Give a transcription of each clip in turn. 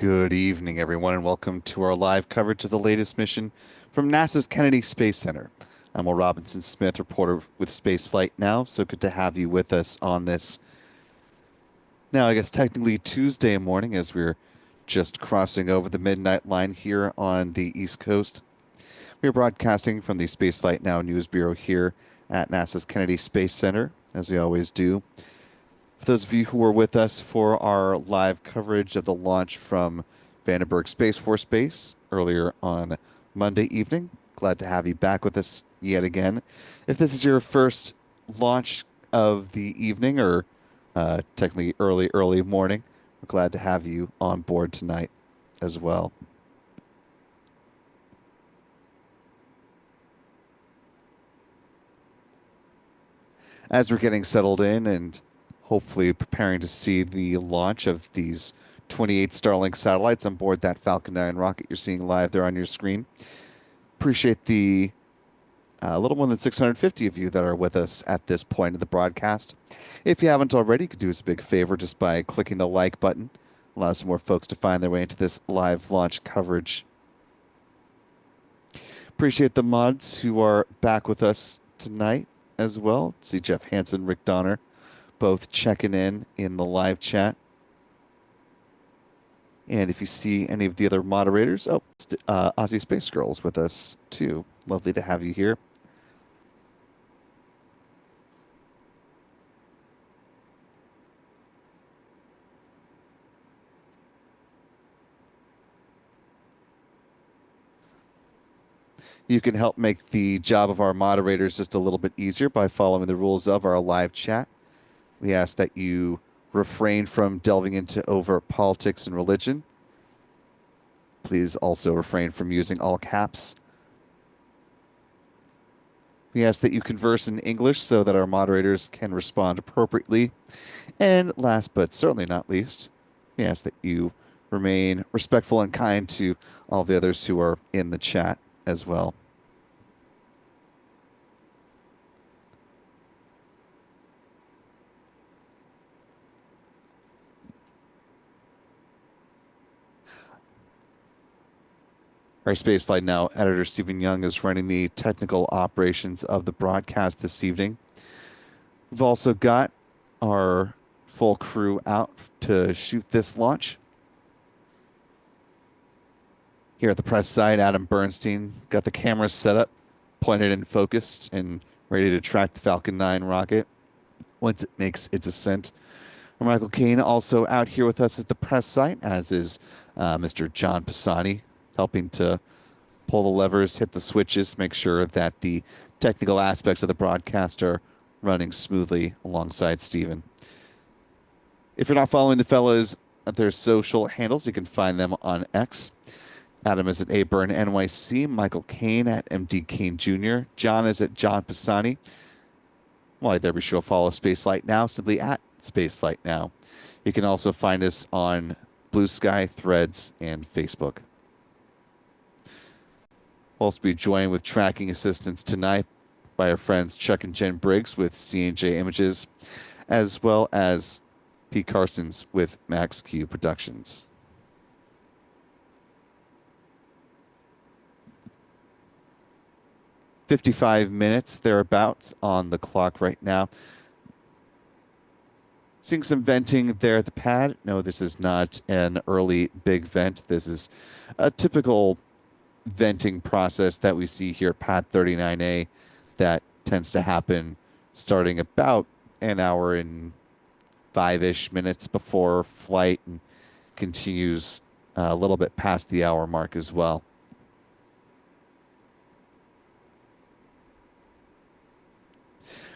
Good evening, everyone, and welcome to our live coverage of the latest mission from NASA's Kennedy Space Center. I'm Will Robinson Smith, reporter with Spaceflight now. So good to have you with us on this. Now, I guess technically Tuesday morning, as we're just crossing over the midnight line here on the East Coast. We're broadcasting from the Spaceflight Now News Bureau here at NASA's Kennedy Space Center, as we always do. For those of you who were with us for our live coverage of the launch from Vandenberg Space Force Base earlier on Monday evening, glad to have you back with us yet again. If this is your first launch of the evening or technically early morning, we're glad to have you on board tonight as well. As we're getting settled in and hopefully preparing to see the launch of these 28 Starlink satellites on board that Falcon 9 rocket you're seeing live there on your screen. Appreciate the little more than 650 of you that are with us at this point of the broadcast. If you haven't already, you could do us a big favor just by clicking the like button. Allow some more folks to find their way into this live launch coverage. Appreciate the mods who are back with us tonight as well. See Jeff Hansen, Rick Donner, both checking in the live chat. And if you see any of the other moderators, Aussie Space Girls with us too. Lovely to have you here. You can help make the job of our moderators just a little bit easier by following the rules of our live chat. We ask that you refrain from delving into overt politics and religion. Please also refrain from using all caps. We ask that you converse in English so that our moderators can respond appropriately. And last but certainly not least, we ask that you remain respectful and kind to all the others who are in the chat as well. Our Spaceflight Now editor, Stephen Young, is running the technical operations of the broadcast this evening. We've also got our full crew out to shoot this launch. Here at the press side, Adam Bernstein got the cameras set up, pointed and focused, and ready to track the Falcon 9 rocket once it makes its ascent. Michael Caine also out here with us at the press site, as is Mr. John Pisani, helping to pull the levers, hit the switches, make sure that the technical aspects of the broadcast are running smoothly alongside Stephen. If you're not following the fellas at their social handles, you can find them on X. Adam is at ABurn NYC, Michael Caine at MD Caine Jr., John is at John Pisani. While there, be sure to follow Spaceflight Now, simply at Spaceflight Now. You can also find us on Blue Sky, Threads, and Facebook. We'll also be joined with tracking assistance tonight by our friends Chuck and Jen Briggs with C&J Images, as well as Pete Carsons with Max Q Productions. $55 thereabouts on the clock right now. Seeing some venting there at the pad. No, this is not an early big vent. This is a typical venting process that we see here at pad 39A that tends to happen starting about an hour and 5-ish minutes before flight and continues a little bit past the hour mark as well.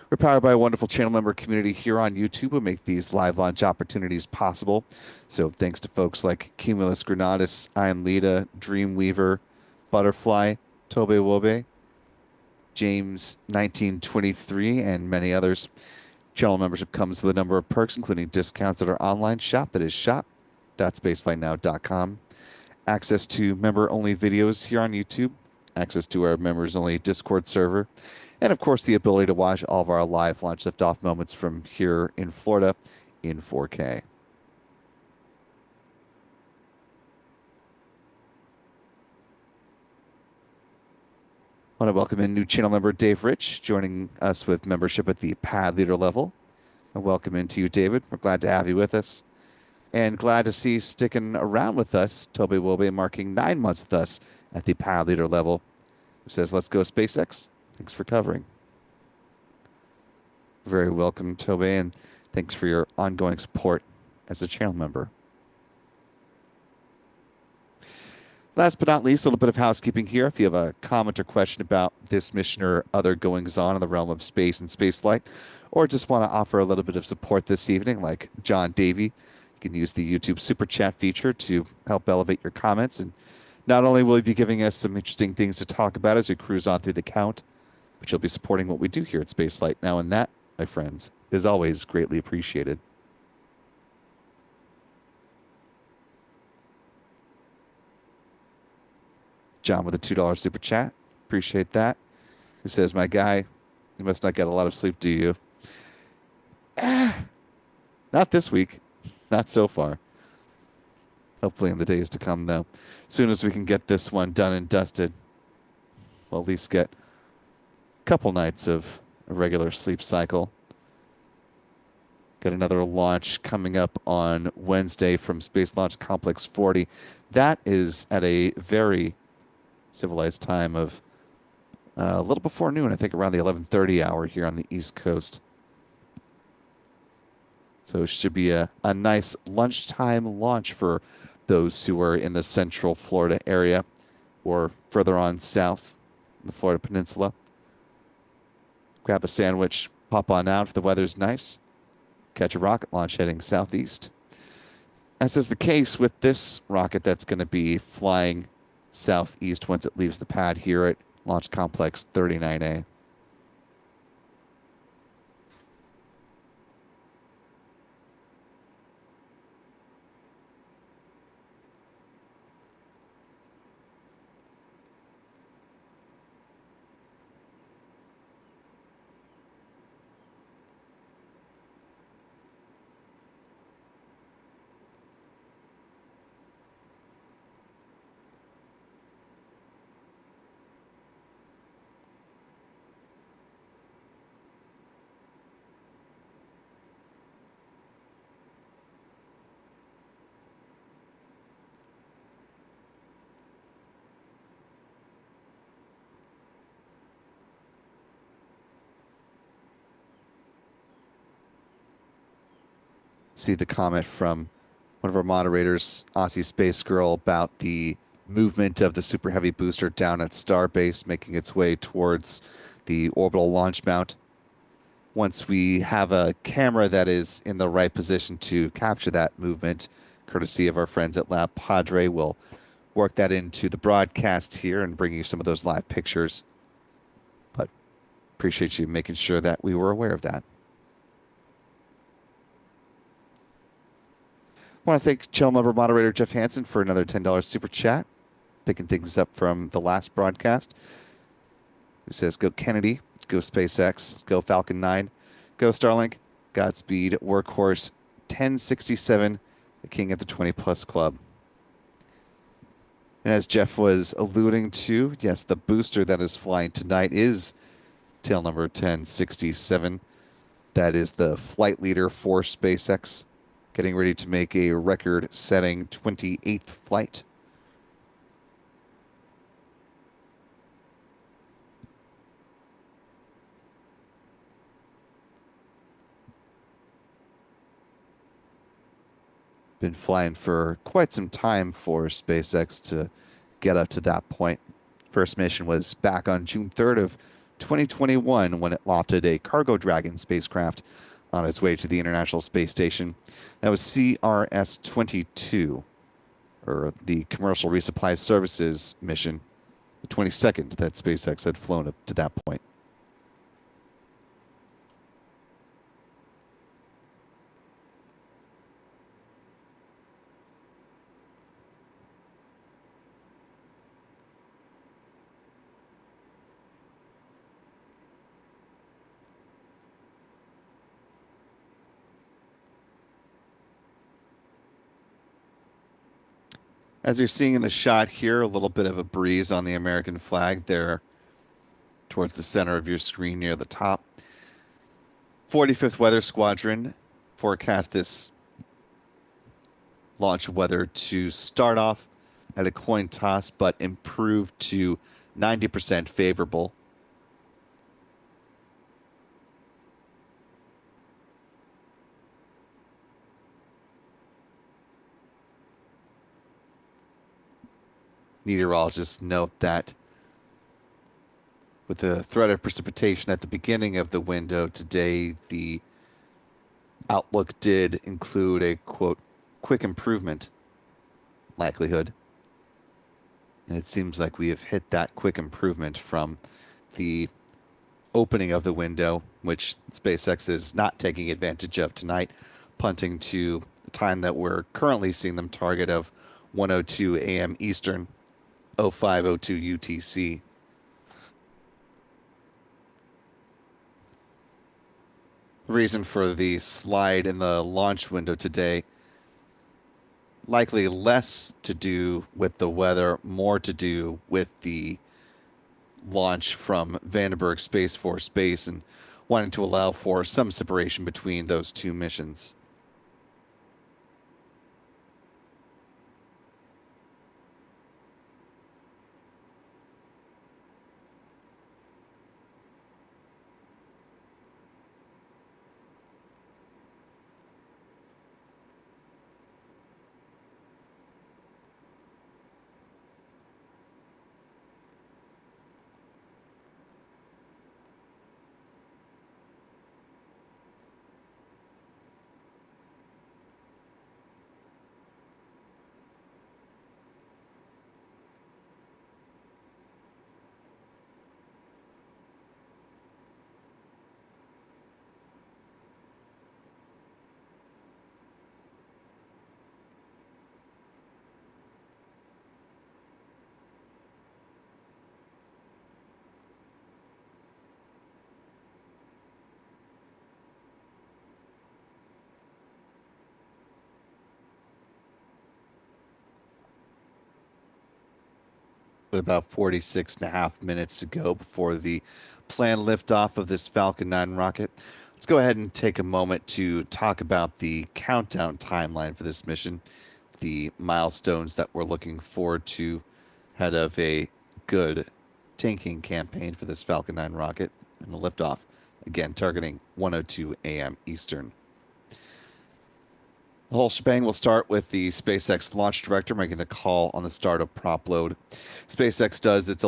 We're powered by a wonderful channel member community here on YouTube who make these live launch opportunities possible. So thanks to folks like Cumulus Granatus, I Am Lita, Dreamweaver, Butterfly, Tobe Wobe, James 1923, and many others. Channel membership comes with a number of perks, including discounts at our online shop, that is shop.spaceflightnow.com, access to member-only videos here on YouTube, access to our members-only Discord server, and of course the ability to watch all of our live launch liftoff moments from here in Florida in 4K. Want to welcome in new channel member Dave Rich, joining us with membership at the pad leader level. And welcome into you, David. We're glad to have you with us. And glad to see you sticking around with us. Toby will be marking 9 months with us at the pad leader level. Who says, let's go SpaceX. Thanks for covering. Very welcome, Toby, and thanks for your ongoing support as a channel member. Last but not least, a little bit of housekeeping here. If you have a comment or question about this mission or other goings on in the realm of space and spaceflight, or just want to offer a little bit of support this evening, like John Davey, you can use the YouTube Super Chat feature to help elevate your comments. And not only will you be giving us some interesting things to talk about as we cruise on through the count, but you'll be supporting what we do here at Spaceflight now, and that, my friends, is always greatly appreciated. John with a $2 super chat. Appreciate that. Who says, my guy, you must not get a lot of sleep, do you? Not this week. Not so far. Hopefully in the days to come, though. As soon as we can get this one done and dusted, we'll at least get a couple nights of a regular sleep cycle. Got another launch coming up on Wednesday from Space Launch Complex 40. That is at a very civilized time of a little before noon, I think around the 11:30 hour here on the East Coast. So it should be a nice lunchtime launch for those who are in the central Florida area or further on south in the Florida Peninsula. Grab a sandwich, pop on out if the weather's nice, catch a rocket launch heading southeast. As is the case with this rocket that's going to be flying southeast once it leaves the pad here at Launch Complex 39A. See the comment from one of our moderators, Aussie Space Girl, about the movement of the Super Heavy booster down at Starbase, making its way towards the orbital launch mount. Once we have a camera that is in the right position to capture that movement, courtesy of our friends at Lab Padre, we'll work that into the broadcast here and bring you some of those live pictures. But appreciate you making sure that we were aware of that. I want to thank channel member moderator Jeff Hansen for another $10 super chat, picking things up from the last broadcast. Who says, go Kennedy, go SpaceX, go Falcon 9, go Starlink, Godspeed, Workhorse 1067, the king of the 20 plus club. And as Jeff was alluding to, yes, the booster that is flying tonight is tail number 1067. That is the flight leader for SpaceX, getting ready to make a record-setting 28th flight. Been flying for quite some time for SpaceX to get up to that point. First mission was back on June 3rd of 2021 when it lofted a Cargo Dragon spacecraft on its way to the International Space Station. That was CRS-22, or the Commercial Resupply Services mission, the 22nd that SpaceX had flown up to that point. As you're seeing in the shot here, a little bit of a breeze on the American flag there towards the center of your screen near the top. 45th Weather Squadron forecast this launch weather to start off at a coin toss, but improve to 90% favorable. Meteorologists note that with the threat of precipitation at the beginning of the window today, the outlook did include a quote, quick improvement likelihood. And it seems like we have hit that quick improvement from the opening of the window, which SpaceX is not taking advantage of tonight, punting to the time that we're currently seeing them target of 1:02 a.m. Eastern, 05:02 UTC. The reason for the slide in the launch window today, likely less to do with the weather, more to do with the launch from Vandenberg Space Force Base and wanting to allow for some separation between those two missions. With about 46 and a half minutes to go before the planned liftoff of this Falcon 9 rocket. Let's go ahead and take a moment to talk about the countdown timeline for this mission, the milestones that we're looking forward to ahead of a good tanking campaign for this Falcon 9 rocket and the liftoff, again targeting 1:02 a.m. Eastern. The whole shebang will start with the SpaceX launch director making the call on the start of prop load. SpaceX does its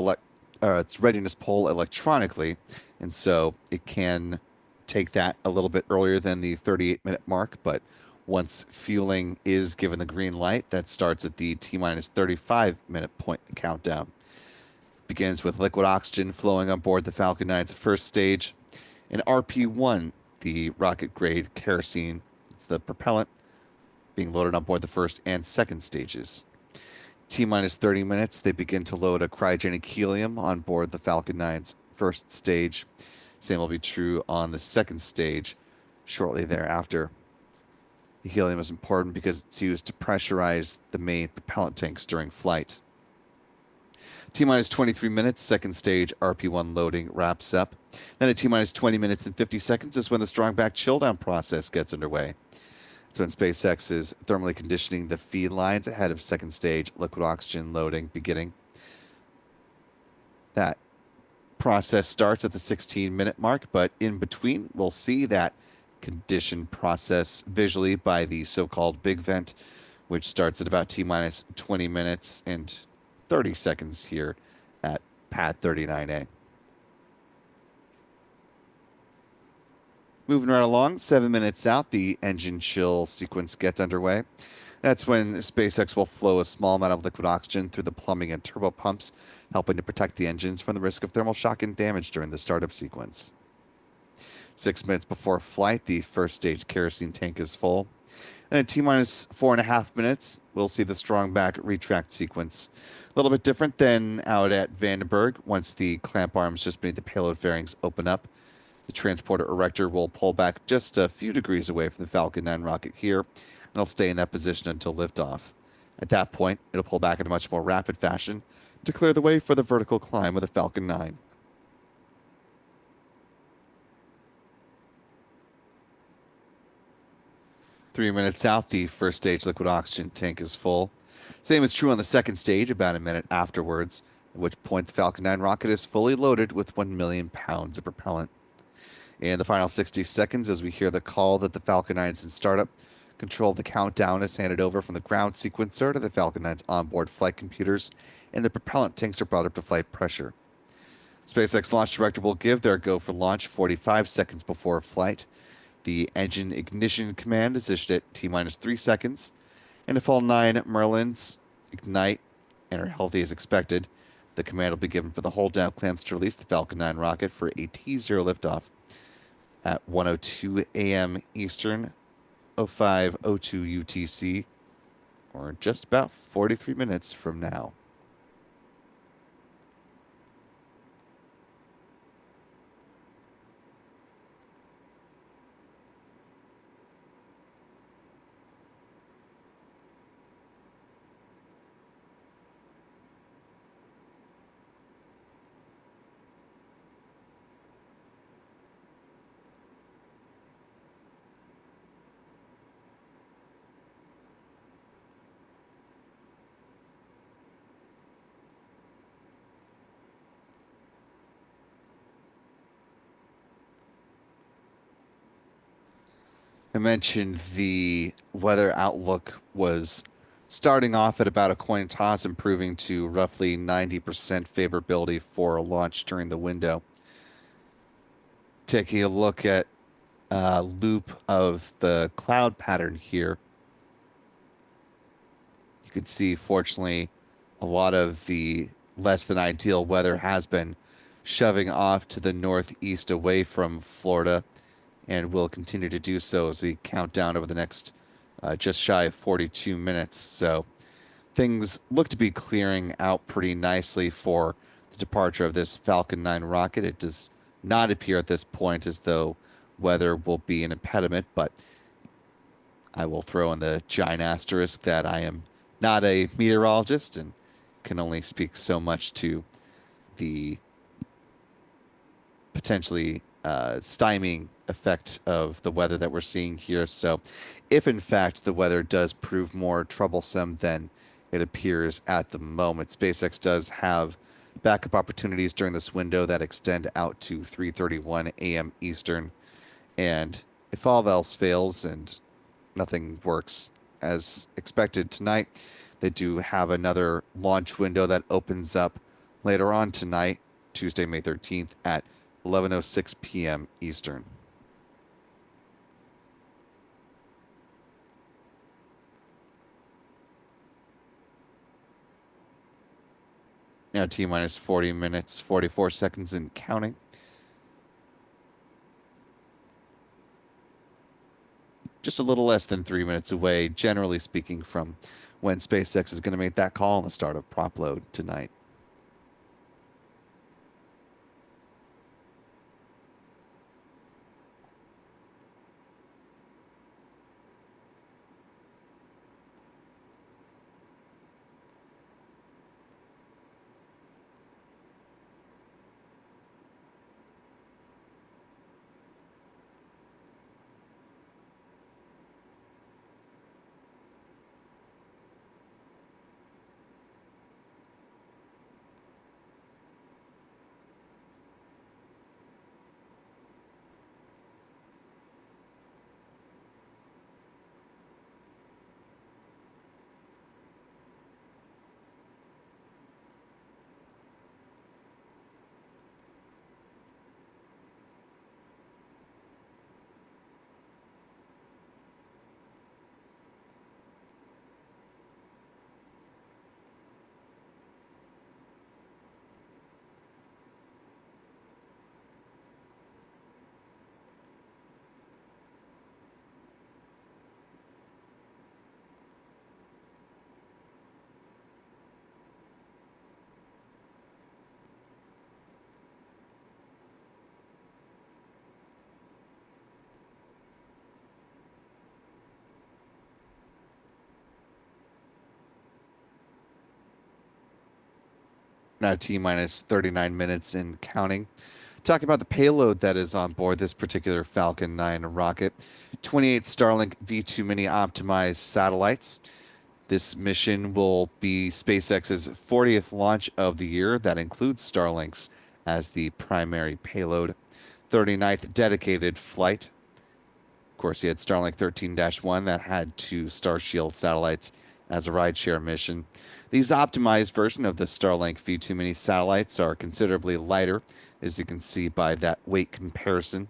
readiness poll electronically, and so it can take that a little bit earlier than the 38-minute mark. But once fueling is given the green light, that starts at the T-minus 35-minute point. The countdown begins with liquid oxygen flowing on board the Falcon 9's first stage, and RP-1, the rocket-grade kerosene, it's the propellant being loaded on board the first and second stages. T-minus 30 minutes, they begin to load a cryogenic helium on board the Falcon 9's first stage. Same will be true on the second stage shortly thereafter. The helium is important because it's used to pressurize the main propellant tanks during flight. T-minus 23 minutes, second stage RP-1 loading wraps up. Then at T-minus 20 minutes and 50 seconds is when the strong back chill down process gets underway. So when SpaceX is thermally conditioning the feed lines ahead of second stage liquid oxygen loading beginning. That process starts at the 16-minute mark, but in between, we'll see that condition process visually by the so-called big vent, which starts at about T-minus 20 minutes and 30 seconds here at pad 39A. Moving right along, 7 minutes out, the engine chill sequence gets underway. That's when SpaceX will flow a small amount of liquid oxygen through the plumbing and turbo pumps, helping to protect the engines from the risk of thermal shock and damage during the startup sequence. 6 minutes before flight, the first stage kerosene tank is full. And at T-minus 4.5 minutes, we'll see the strong back retract sequence. A little bit different than out at Vandenberg. Once the clamp arms just beneath the payload fairings open up, the transporter erector will pull back just a few degrees away from the Falcon 9 rocket here, and it'll stay in that position until liftoff. At that point, it'll pull back in a much more rapid fashion to clear the way for the vertical climb of the Falcon 9. 3 minutes out, the first stage liquid oxygen tank is full. Same is true on the second stage about a minute afterwards, at which point the Falcon 9 rocket is fully loaded with 1 million pounds of propellant. In the final 60 seconds, as we hear the call that the Falcon 9 is in startup, control of the countdown is handed over from the ground sequencer to the Falcon 9's onboard flight computers, and the propellant tanks are brought up to flight pressure. SpaceX launch director will give their go for launch 45 seconds before flight. The engine ignition command is issued at T minus 3 seconds, and if all 9 Merlins ignite and are healthy as expected, the command will be given for the hold down clamps to release the Falcon 9 rocket for a T0 liftoff at 1:02 a.m. Eastern, 05:02 UTC, or just about 43 minutes from now. I mentioned the weather outlook was starting off at about a coin toss, improving to roughly 90% favorability for a launch during the window. Taking a look at a loop of the cloud pattern here, you can see, fortunately, a lot of the less than ideal weather has been shoving off to the northeast away from Florida and will continue to do so as we count down over the next just shy of 42 minutes. So things look to be clearing out pretty nicely for the departure of this Falcon 9 rocket. It does not appear at this point as though weather will be an impediment, but I will throw in the giant asterisk that I am not a meteorologist and can only speak so much to the potentially stymieing effect of the weather that we're seeing here. So, if in fact the weather does prove more troublesome than it appears at the moment, SpaceX does have backup opportunities during this window that extend out to 3:31 a.m. Eastern. And if all else fails and nothing works as expected tonight, they do have another launch window that opens up later on tonight, Tuesday, May 13th at 11:06 p.m. Eastern. Now T minus 40 minutes, 44 seconds and counting. Just a little less than 3 minutes away, generally speaking, from when SpaceX is going to make that call on the start of prop load tonight. Now T minus 39 minutes and counting. Talking about the payload that is on board this particular Falcon 9 rocket, 28 Starlink V2 mini optimized satellites. This mission will be SpaceX's 40th launch of the year. That includes Starlinks as the primary payload. 39th dedicated flight. Of course, you had Starlink 13-1 that had two Starshield satellites as a rideshare mission. These optimized version of the Starlink V2 mini satellites are considerably lighter, as you can see by that weight comparison.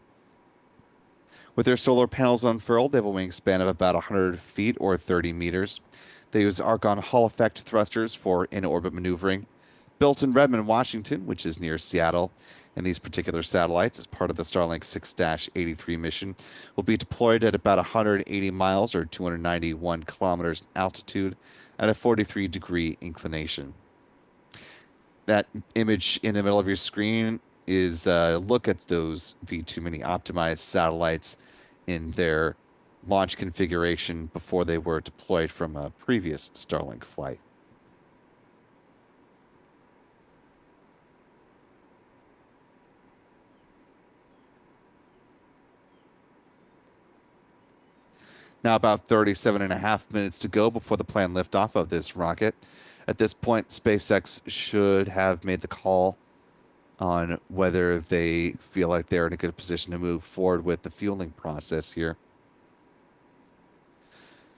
With their solar panels unfurled, they have a wingspan of about 100 feet or 30 meters. They use argon Hall effect thrusters for in-orbit maneuvering. Built in Redmond, Washington, which is near Seattle, and these particular satellites, as part of the Starlink 6-83 mission, will be deployed at about 180 miles or 291 kilometers altitude at a 43-degree inclination. That image in the middle of your screen is a look at those V2 mini optimized satellites in their launch configuration before they were deployed from a previous Starlink flight. Now about 37 and a half minutes to go before the planned liftoff of this rocket. At this point, SpaceX should have made the call on whether they feel like they're in a good position to move forward with the fueling process here.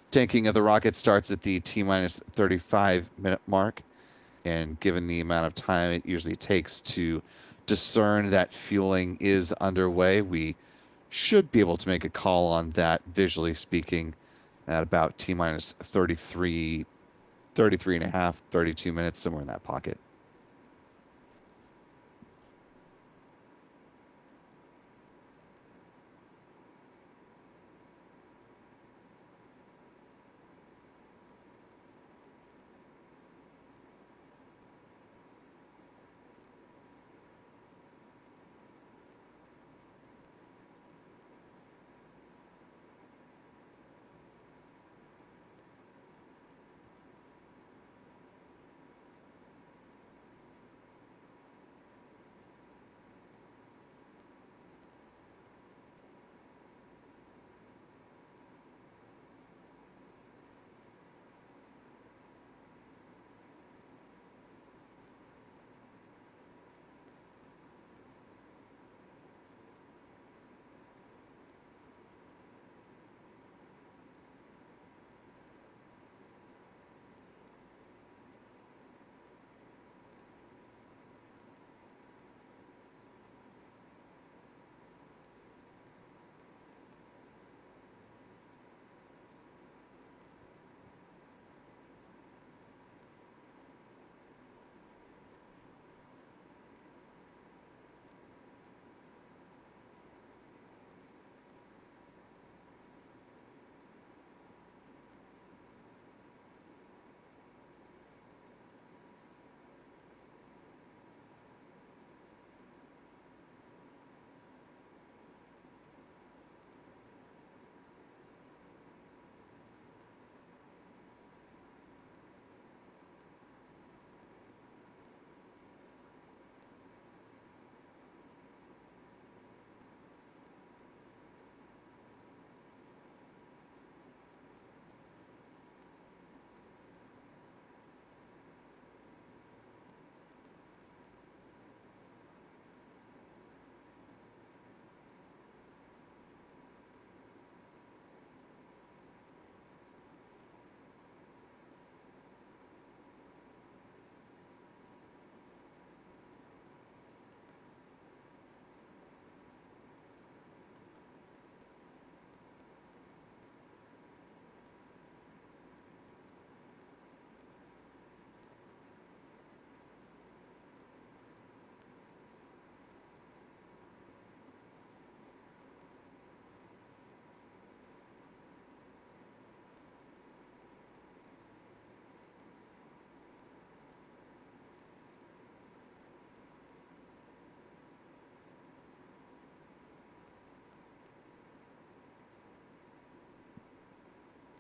Tanking of the rocket starts at the T minus 35-minute mark, and given the amount of time it usually takes to discern that fueling is underway, we should be able to make a call on that, visually speaking, at about T minus 33, 33 and a half, 32 minutes, somewhere in that pocket.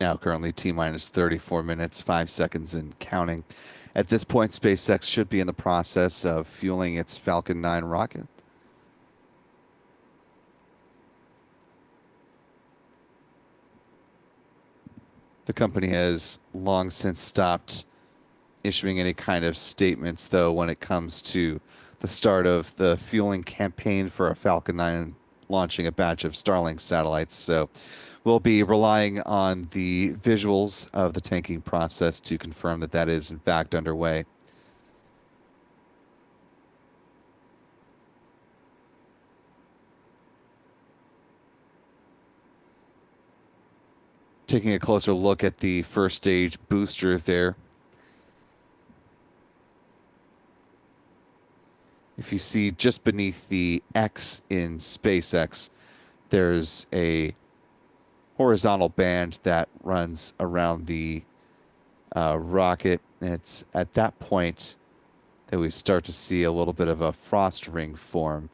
Now currently T minus 34 minutes, 5 seconds and counting. At this point, SpaceX should be in the process of fueling its Falcon 9 rocket. The company has long since stopped issuing any kind of statements, though, when it comes to the start of the fueling campaign for a Falcon 9 launching a batch of Starlink satellites. So we'll be relying on the visuals of the tanking process to confirm that that is, in fact, underway. Taking a closer look at the first stage booster there, if you see just beneath the X in SpaceX, there's a horizontal band that runs around the rocket. And it's at that point that we start to see a little bit of a frost ring form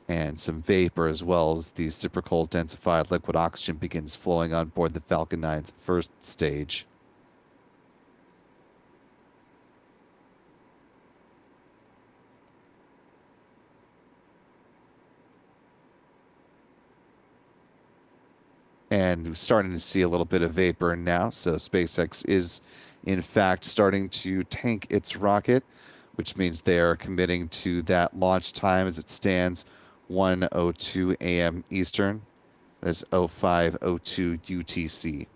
and some vapor, as well as the super cold densified liquid oxygen begins flowing on board the Falcon 9's first stage. And we're starting to see a little bit of vapor now. So SpaceX is, in fact, starting to tank its rocket, which means they are committing to that launch time as it stands 1:02 a.m. Eastern. That is 05:02 UTC.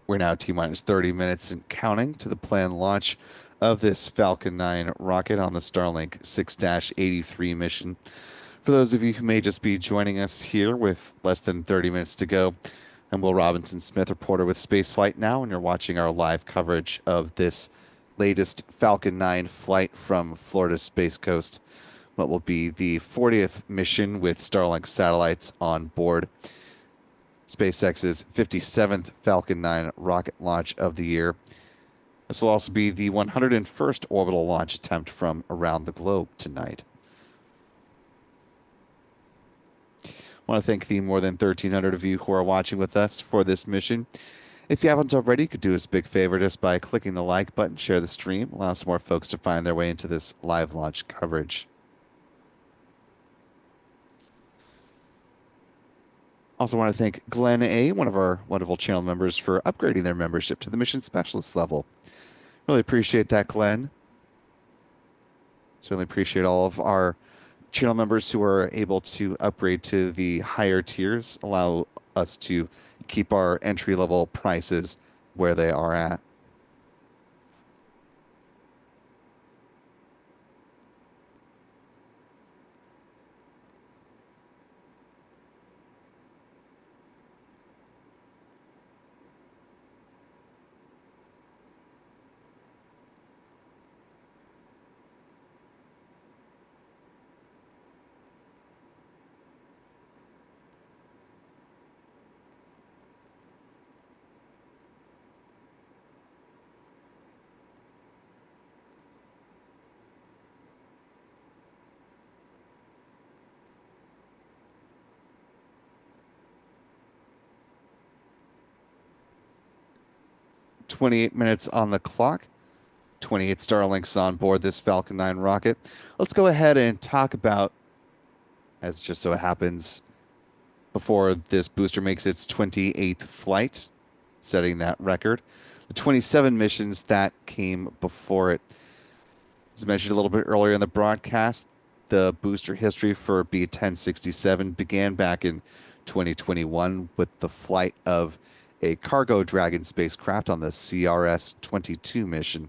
We're now T minus 30 minutes and counting to the planned launch of this Falcon 9 rocket on the Starlink 6-83 mission. For those of you who may just be joining us here with less than 30 minutes to go, I'm Will Robinson Smith, reporter with Spaceflight Now, and you're watching our live coverage of this latest Falcon 9 flight from Florida's Space Coast, what will be the 40th mission with Starlink satellites on board. SpaceX's 57th Falcon 9 rocket launch of the year. This will also be the 101st orbital launch attempt from around the globe tonight. I want to thank the more than 1,300 of you who are watching with us for this mission. If you haven't already, you could do us a big favor just by clicking the like button, share the stream, allow some more folks to find their way into this live launch coverage. Also want to thank Glenn A., one of our wonderful channel members, for upgrading their membership to the Mission Specialist level. Really appreciate that, Glenn. Certainly appreciate all of our Channel members who are able to upgrade to the higher tiers allow us to keep our entry level prices where they are at. 28 minutes on the clock. 28 Starlinks on board this Falcon 9 rocket. Let's go ahead and talk about, as just so happens, before this booster makes its 28th flight, setting that record, the 27 missions that came before it. As mentioned a little bit earlier in the broadcast, the booster history for B-1067 began back in 2021 with the flight of a cargo Dragon spacecraft on the CRS-22 mission.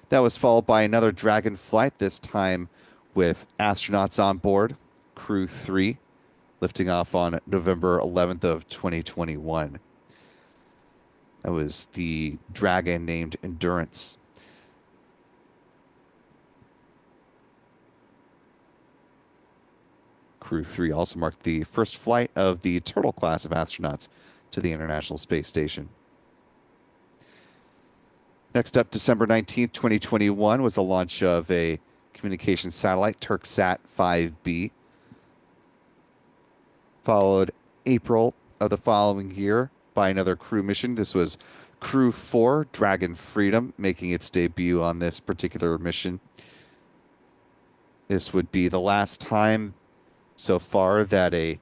That was followed by another Dragon flight, this time with astronauts on board, Crew 3, lifting off on November 11th of 2021. That was the Dragon named Endurance. Crew 3 also marked the first flight of the Turtle class of astronauts to the International Space Station. Next up, December 19th, 2021, was the launch of a communication satellite, Turksat 5B. Followed April of the following year by another crew mission. This was Crew 4, Dragon Freedom, making its debut on this particular mission. This would be the last time so far that a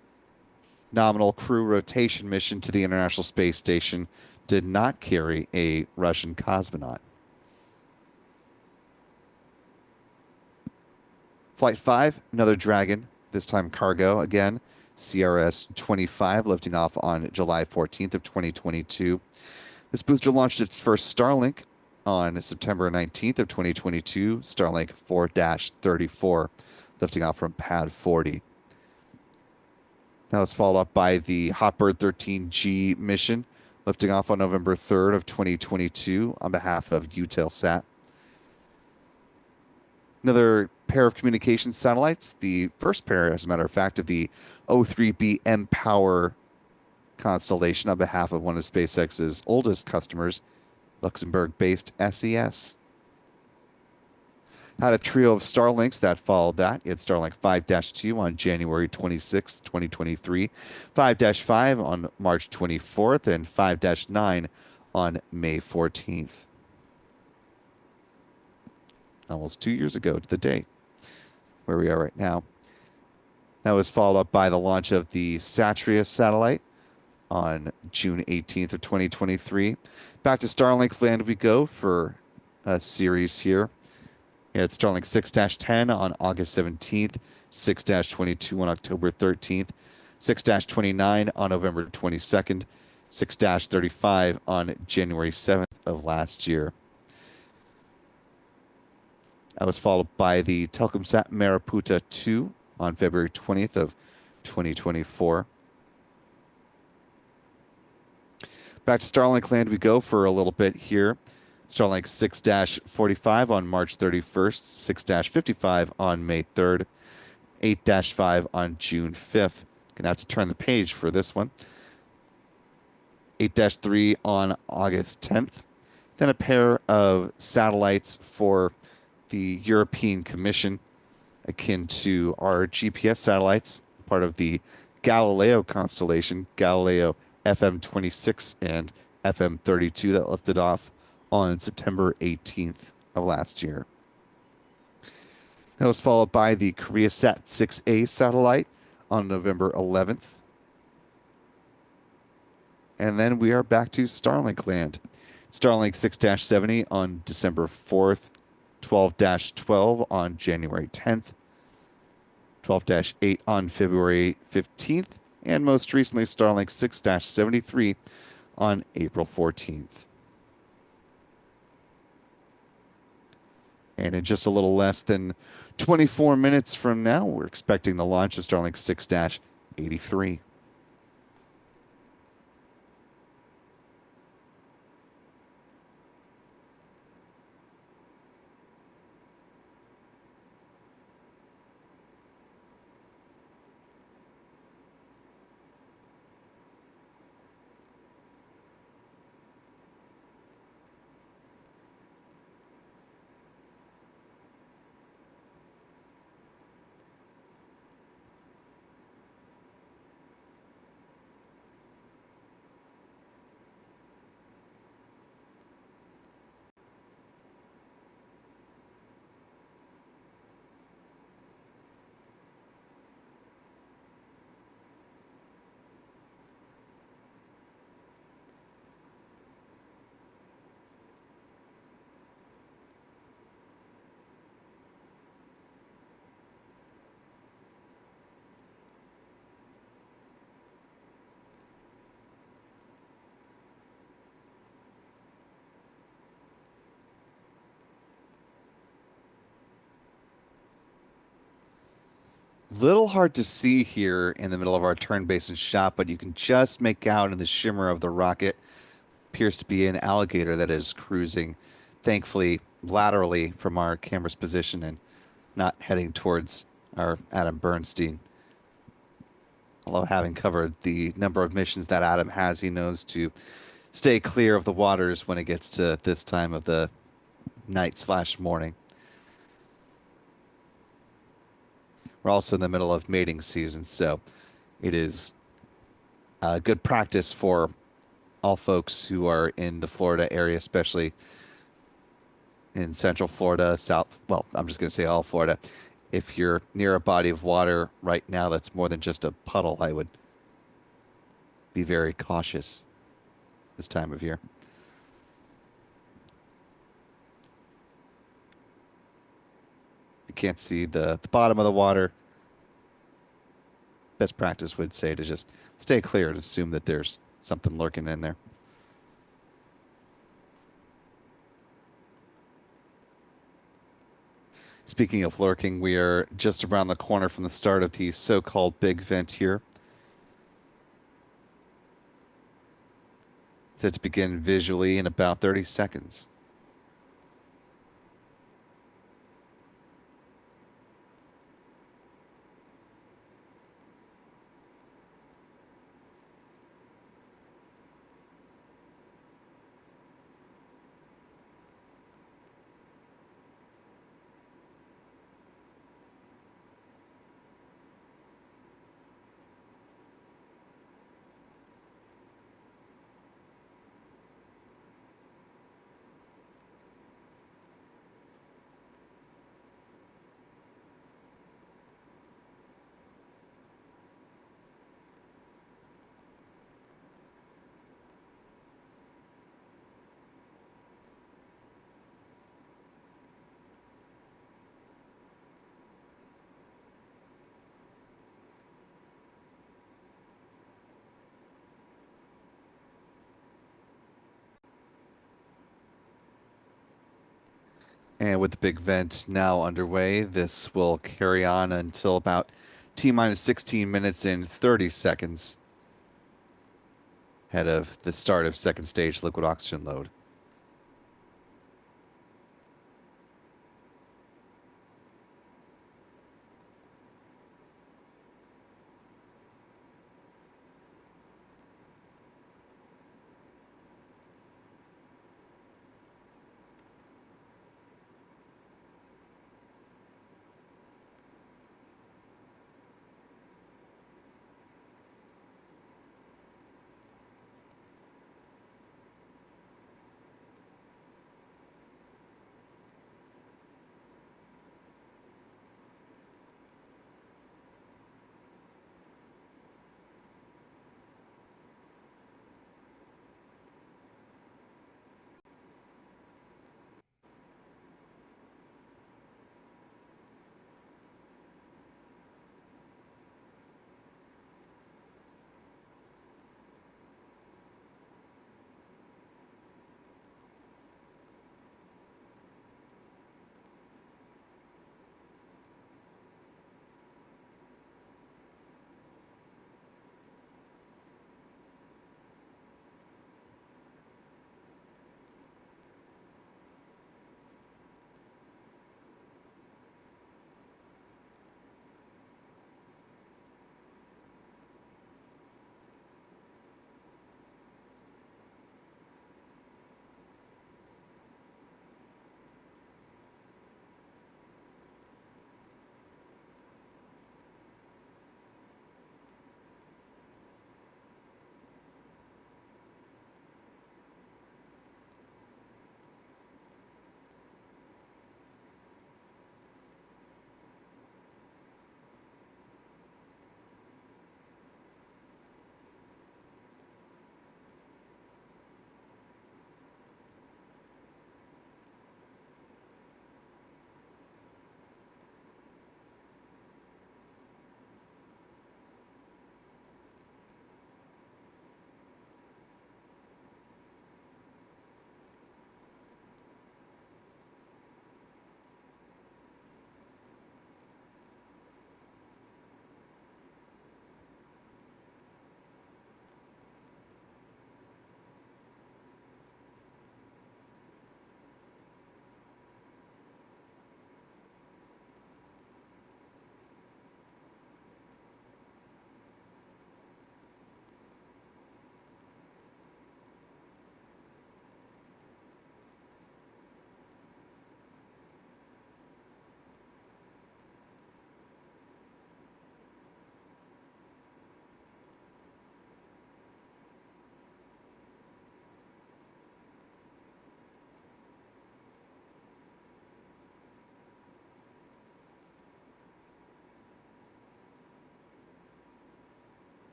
nominal crew rotation mission to the International Space Station did not carry a Russian cosmonaut. Flight 5, another Dragon, this time cargo again, CRS-25, lifting off on July 14th of 2022. This booster launched its first Starlink on September 19th of 2022, Starlink 4-34, lifting off from Pad 40. That was followed up by the Hotbird 13G mission, lifting off on November 3rd of 2022 on behalf of Eutelsat. Another pair of communication satellites, the first pair, as a matter of fact, of the O3B mPOWER constellation on behalf of one of SpaceX's oldest customers, Luxembourg-based SES. Had a trio of Starlinks that followed that. You had Starlink 5-2 on January 26, 2023, 5-5 on March 24th, and 5-9 on May 14th. Almost 2 years ago to the day where we are right now. That was followed up by the launch of the Satria satellite on June 18th of 2023. Back to Starlink land we go for a series here. We had Starlink 6-10 on August 17th, 6-22 on October 13th, 6-29 on November 22nd, 6-35 on January 7th of last year. That was followed by the Telkomsat Mariputa 2 on February 20th of 2024. Back to Starlink land we go for a little bit here. Starlink 6-45 on March 31st, 6-55 on May 3rd, 8-5 on June 5th. Gonna have to turn the page for this one. 8-3 on August 10th. Then a pair of satellites for the European Commission, akin to our GPS satellites, part of the Galileo constellation, Galileo FM26 and FM32 that lifted off on September 18th of last year. That was followed by the KoreaSat 6A satellite on November 11th. And then we are back to Starlink land. Starlink 6-70 on December 4th, 12-12 on January 10th, 12-8 on February 15th, and most recently Starlink 6-73 on April 14th. And in just a little less than 24 minutes from now, we're expecting the launch of Starlink 6-83. Little hard to see here in the middle of our turn-based shot, but you can just make out in the shimmer of the rocket appears to be an alligator that is cruising, thankfully, laterally from our camera's position and not heading towards our Adam Bernstein. Although having covered the number of missions that Adam has, he knows to stay clear of the waters when it gets to this time of the night/morning. We're also in the middle of mating season, so it is good practice for all folks who are in the Florida area, especially in Central Florida, South. Well, I'm just going to say all Florida. If you're near a body of water right now that's more than just a puddle, I would be very cautious this time of year. You can't see the bottom of the water. Best practice would say to just stay clear and assume that there's something lurking in there. Speaking of lurking, we are just around the corner from the start of the so-called big vent here. Set to begin visually in about 30 seconds. And with the big vent now underway, this will carry on until about T minus 16 minutes and 30 seconds ahead of the start of second stage liquid oxygen load.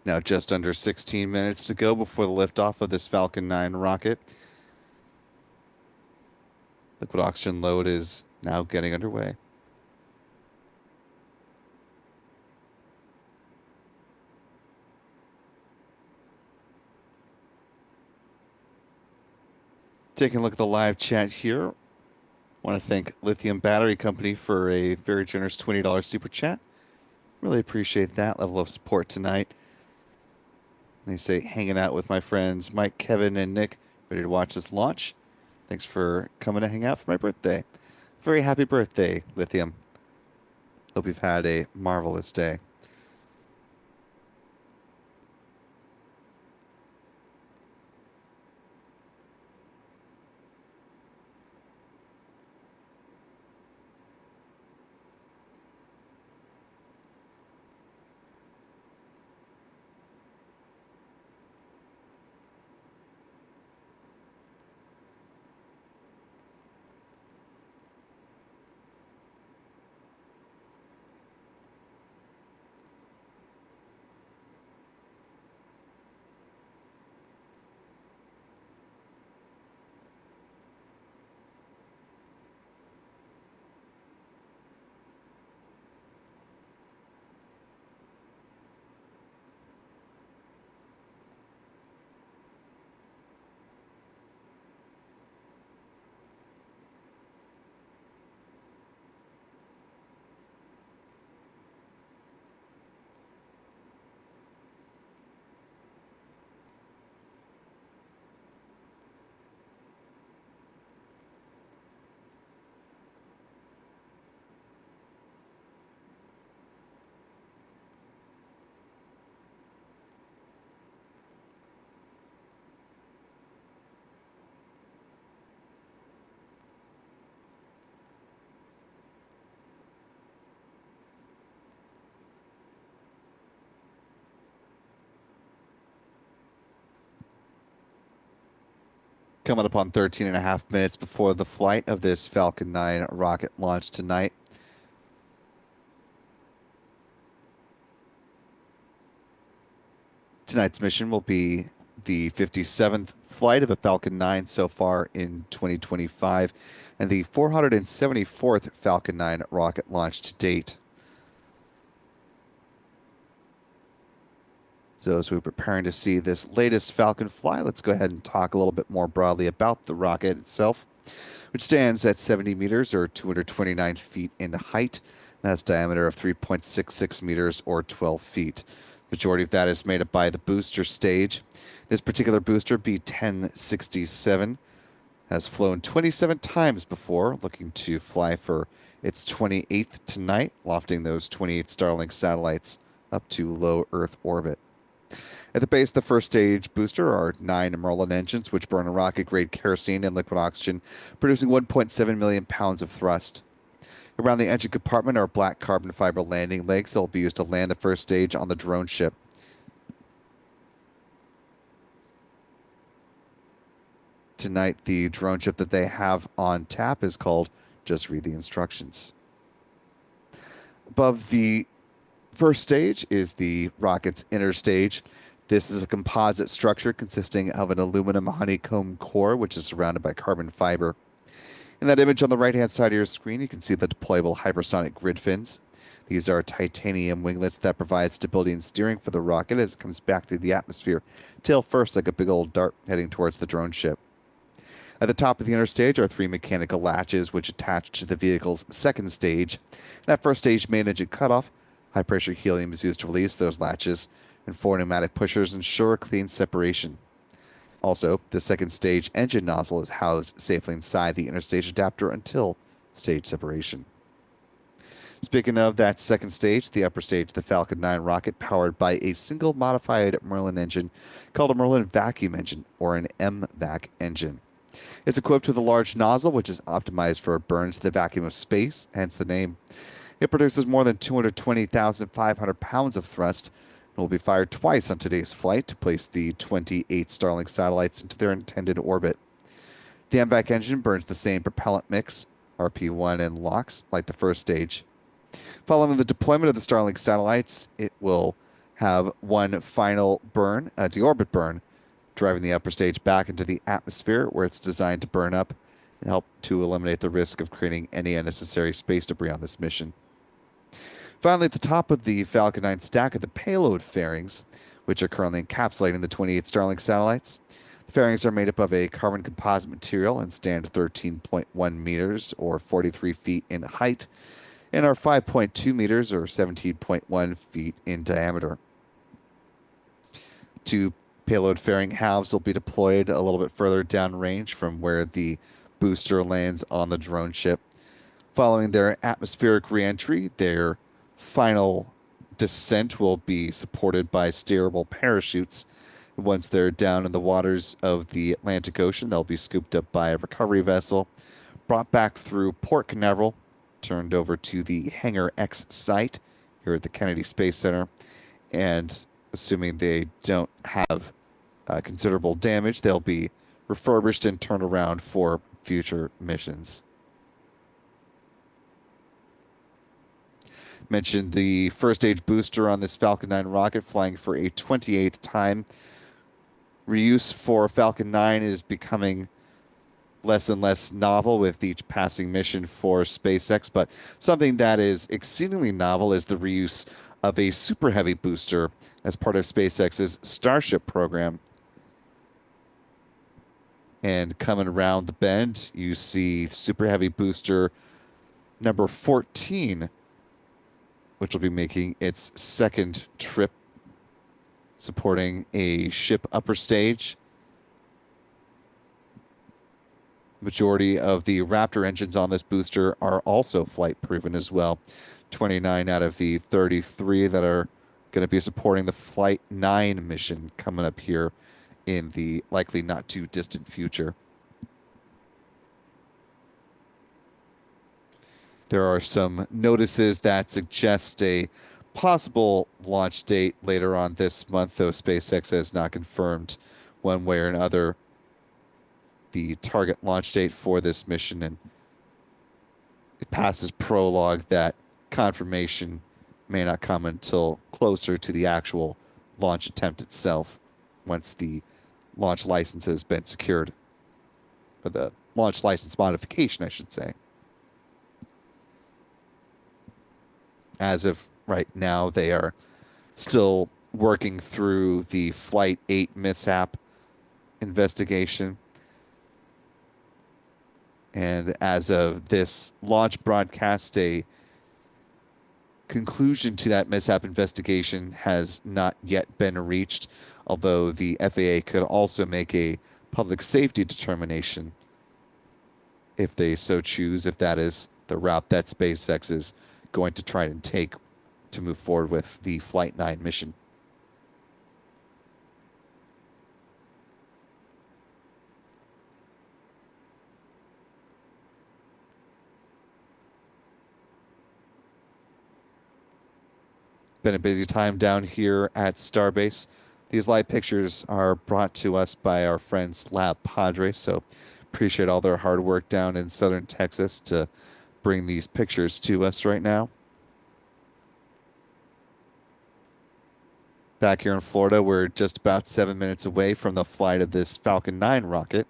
Now just under 16 minutes to go before the liftoff of this Falcon 9 rocket. Liquid oxygen load is now getting underway. Taking a look at the live chat here. Want to thank Lithium Battery Company for a very generous $20 super chat. Really appreciate that level of support tonight. They say hanging out with my friends Mike, Kevin, and Nick, ready to watch this launch. Thanks for coming to hang out for my birthday. Very happy birthday, Lithium. Hope you've had a marvelous day. Coming up on 13 and a half minutes before the flight of this Falcon 9 rocket launch tonight. Tonight's mission will be the 57th flight of a Falcon 9 so far in 2025 and the 474th Falcon 9 rocket launch to date. So as we're preparing to see this latest Falcon fly, let's go ahead and talk a little bit more broadly about the rocket itself, which stands at 70 meters or 229 feet in height and has a diameter of 3.66 meters or 12 feet. The majority of that is made up by the booster stage. This particular booster, B1067, has flown 27 times before, looking to fly for its 28th tonight, lofting those 28 Starlink satellites up to low Earth orbit. At the base of the first stage booster are 9 Merlin engines, which burn rocket-grade kerosene and liquid oxygen, producing 1.7 million pounds of thrust. Around the engine compartment are black carbon fiber landing legs that will be used to land the first stage on the drone ship. Tonight, the drone ship that they have on tap is called Just Read the Instructions. Above the first stage is the rocket's inner stage. This is a composite structure consisting of an aluminum honeycomb core, which is surrounded by carbon fiber. In that image on the right-hand side of your screen, you can see the deployable hypersonic grid fins. These are titanium winglets that provide stability and steering for the rocket as it comes back to the atmosphere, tail first like a big old dart heading towards the drone ship. At the top of the inner stage are 3 mechanical latches which attach to the vehicle's second stage. And at first stage main engine cutoff, high-pressure helium is used to release those latches, and 4 pneumatic pushers ensure clean separation. Also, the second stage engine nozzle is housed safely inside the inner stage adapter until stage separation. Speaking of that second stage, the upper stage, the Falcon 9 rocket powered by a single modified Merlin engine called a Merlin vacuum engine, or an MVac engine. It's equipped with a large nozzle, which is optimized for burns to the vacuum of space, hence the name. It produces more than 220,500 pounds of thrust and will be fired twice on today's flight to place the 28 Starlink satellites into their intended orbit. The MVac engine burns the same propellant mix, RP1 and LOX, like the first stage. Following the deployment of the Starlink satellites, it will have one final burn, a deorbit burn, driving the upper stage back into the atmosphere where it's designed to burn up and help to eliminate the risk of creating any unnecessary space debris on this mission. Finally, at the top of the Falcon 9 stack are the payload fairings, which are currently encapsulating the 28 Starlink satellites. The fairings are made up of a carbon composite material and stand 13.1 meters or 43 feet in height and are 5.2 meters or 17.1 feet in diameter. Two payload fairing halves will be deployed a little bit further downrange from where the booster lands on the drone ship. Following their atmospheric reentry, their final descent will be supported by steerable parachutes. Once they're down in the waters of the Atlantic Ocean, they'll be scooped up by a recovery vessel, brought back through Port Canaveral, turned over to the Hangar X site here at the Kennedy Space Center, and assuming they don't have considerable damage, they'll be refurbished and turned around for future missions. Mentioned the first stage booster on this Falcon 9 rocket flying for a 28th time. Reuse for Falcon 9 is becoming less and less novel with each passing mission for SpaceX, but something that is exceedingly novel is the reuse of a Super Heavy booster as part of SpaceX's Starship program. And coming around the bend, you see Super Heavy booster number 14, which will be making its second trip, supporting a ship upper stage. Majority of the Raptor engines on this booster are also flight proven as well. 29 out of the 33 that are going to be supporting the Flight 9 mission coming up here in the likely not too distant future. There are some notices that suggest a possible launch date later on this month, though SpaceX has not confirmed one way or another the target launch date for this mission, and it passes prologue that confirmation may not come until closer to the actual launch attempt itself, once the launch license has been secured, or the launch license modification, I should say. As of right now, they are still working through the Flight 8 mishap investigation. And as of this launch broadcast, a conclusion to that mishap investigation has not yet been reached, although the FAA could also make a public safety determination if they so choose, if that is the route that SpaceX is going to try and take to move forward with the Flight 9 mission. Been a busy time down here at Starbase. These live pictures are brought to us by our friends Lab Padre, so appreciate all their hard work down in southern Texas to bring these pictures to us right now. Back here in Florida, we're just about 7 minutes away from the flight of this Falcon 9 rocket.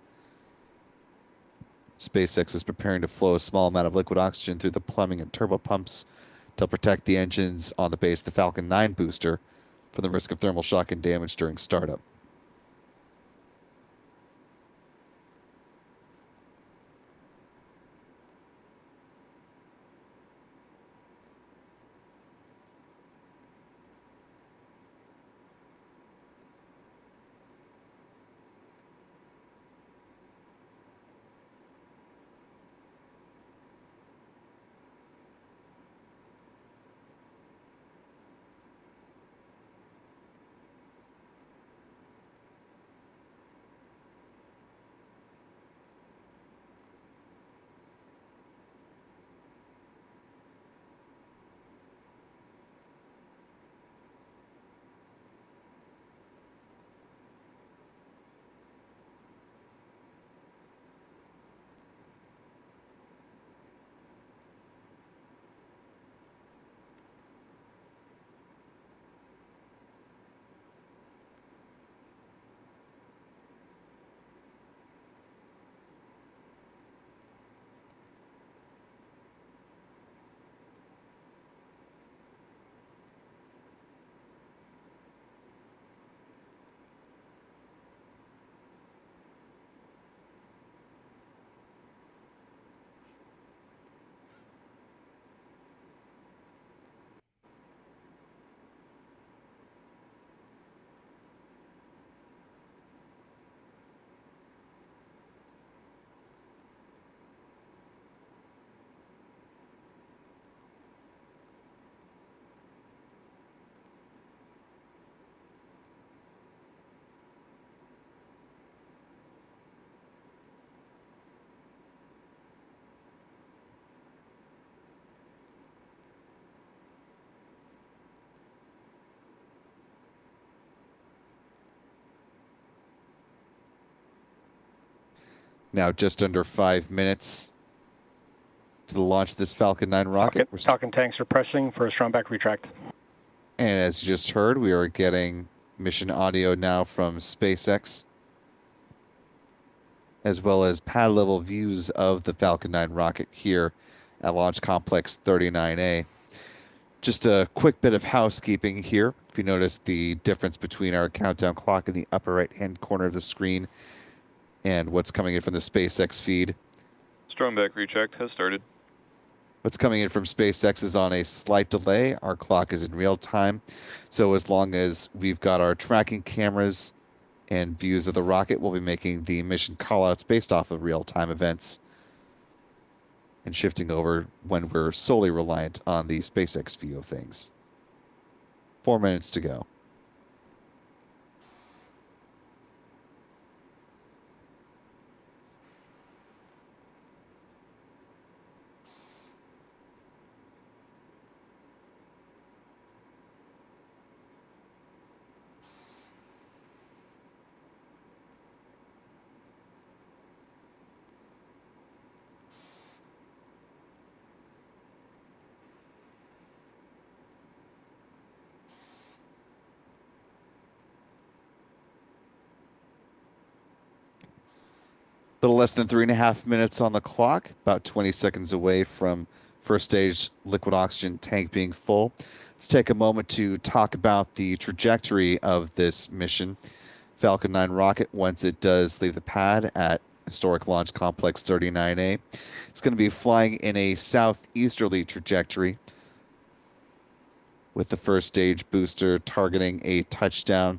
SpaceX is preparing to flow a small amount of liquid oxygen through the plumbing and turbopumps to protect the engines on the base of the Falcon 9 booster from the risk of thermal shock and damage during startup. Now just under 5 minutes to the launch of this Falcon 9 rocket. Falcon tanks are pressing for a strong back retract. And as you just heard, we are getting mission audio now from SpaceX, as well as pad level views of the Falcon 9 rocket here at Launch Complex 39A. Just a quick bit of housekeeping here. If you notice the difference between our countdown clock in the upper right-hand corner of the screen and what's coming in from the SpaceX feed. Strong back recheck has started. What's coming in from SpaceX is on a slight delay. Our clock is in real time. So as long as we've got our tracking cameras and views of the rocket, we'll be making the mission callouts based off of real-time events and shifting over when we're solely reliant on the SpaceX view of things. 4 minutes to go. Little less than 3.5 minutes on the clock, about 20 seconds away from first stage liquid oxygen tank being full. Let's take a moment to talk about the trajectory of this mission. Falcon 9 rocket, once it does leave the pad at Historic Launch Complex 39A, it's going to be flying in a southeasterly trajectory, with the first stage booster targeting a touchdown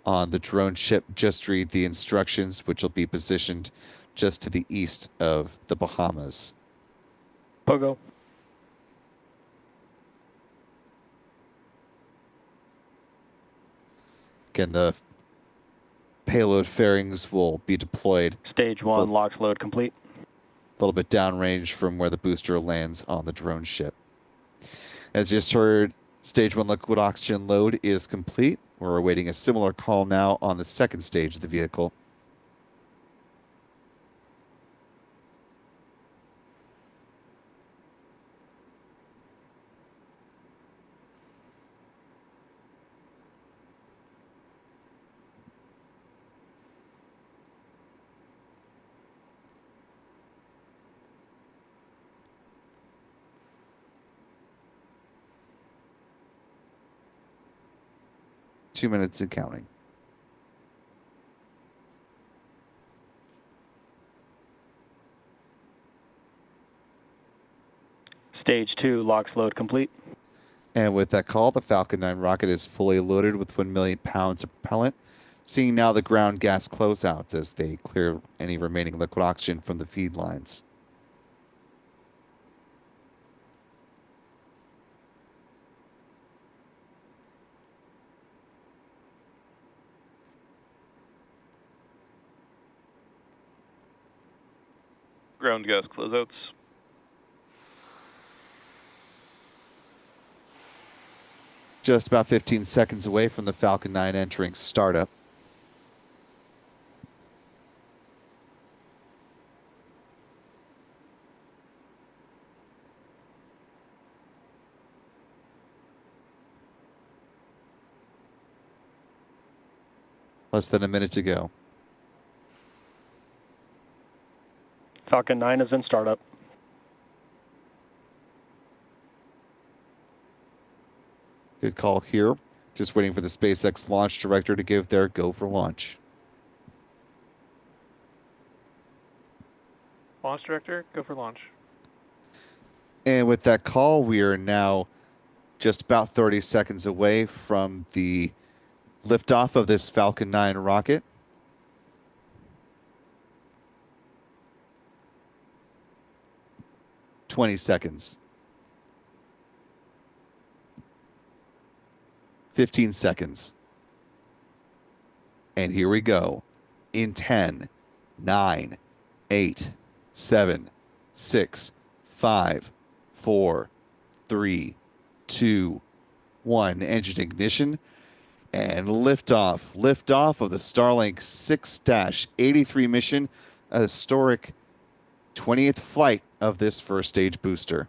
on the drone ship. Just read the instructions, which will be positioned just to the east of the Bahamas. Pogo. Again, the payload fairings will be deployed. Stage 1, LOX load complete. A little bit downrange from where the booster lands on the drone ship. As you just heard, Stage 1 liquid oxygen load is complete. We're awaiting a similar call now on the second stage of the vehicle. Two minutes and counting. Stage 2, LOX load complete. And with that call, the Falcon 9 rocket is fully loaded with 1 million pounds of propellant. Seeing now the ground gas closeouts as they clear any remaining liquid oxygen from the feed lines. Ground gas closeouts. Just about 15 seconds away from the Falcon 9 entering startup. Less than a minute to go. Falcon 9 is in startup. Good call here. Just waiting for the SpaceX launch director to give their go for launch. Launch director, go for launch. And with that call, we are now just about 30 seconds away from the liftoff of this Falcon 9 rocket. "20 seconds. 15 seconds. And here we go. In 10, 9, 8, 7, 6, 5, 4, 3, 2, 1. Engine ignition and liftoff. Liftoff of the Starlink 6-83 mission a historic 20th flight of this first stage booster.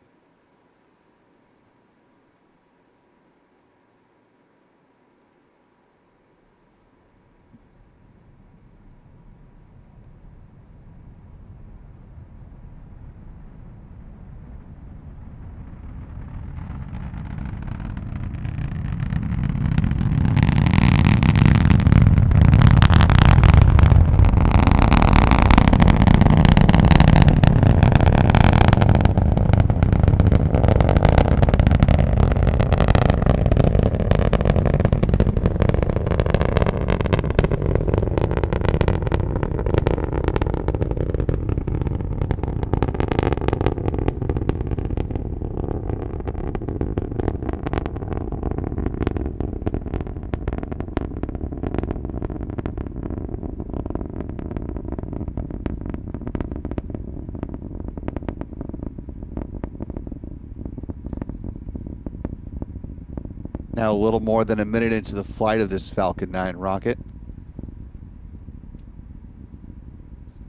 Now a little more than a minute into the flight of this Falcon 9 rocket.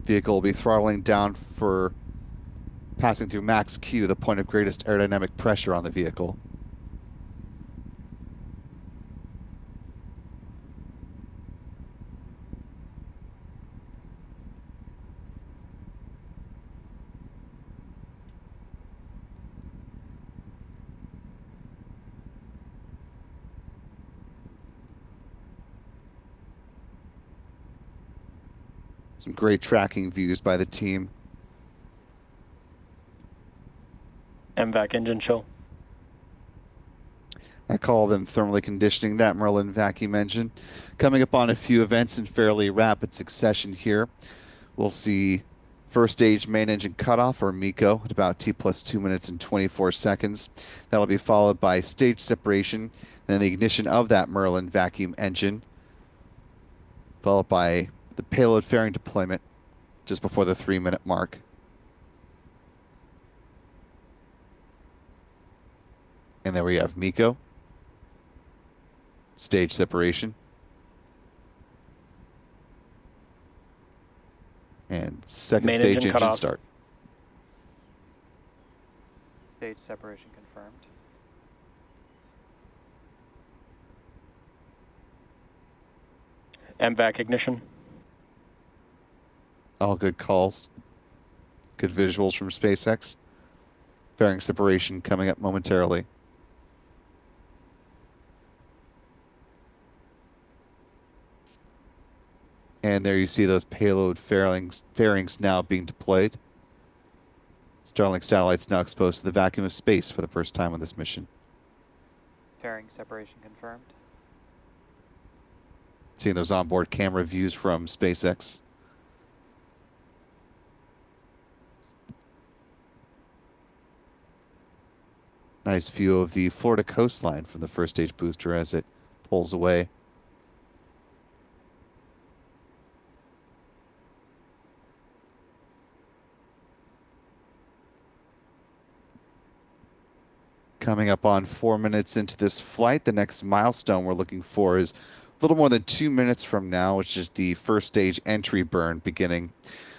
Vehicle will be throttling down for passing through max Q, the point of greatest aerodynamic pressure on the vehicle. Some great tracking views by the team. MVAC engine chill. I call them thermally conditioning that Merlin vacuum engine. Coming up on a few events in fairly rapid succession here. We'll see first stage main engine cutoff, or MECO, at about T plus 2 minutes and 24 seconds. That'll be followed by stage separation, then the ignition of that Merlin vacuum engine, followed by the payload fairing deployment just before the 3-minute mark. And there we have MECO, stage separation, and second Main stage engine engine cutoff. start. Stage separation confirmed. MVAC ignition. All good calls. Good visuals from SpaceX. Fairing separation coming up momentarily. And there you see those payload fairings now being deployed. Starlink satellites now exposed to the vacuum of space for the first time on this mission. Fairing separation confirmed. Seeing those onboard camera views from SpaceX. Nice view of the Florida coastline from the first stage booster as it pulls away. Coming up on 4 minutes into this flight, the next milestone we're looking for is a little more than 2 minutes from now, which is the first stage entry burn beginning.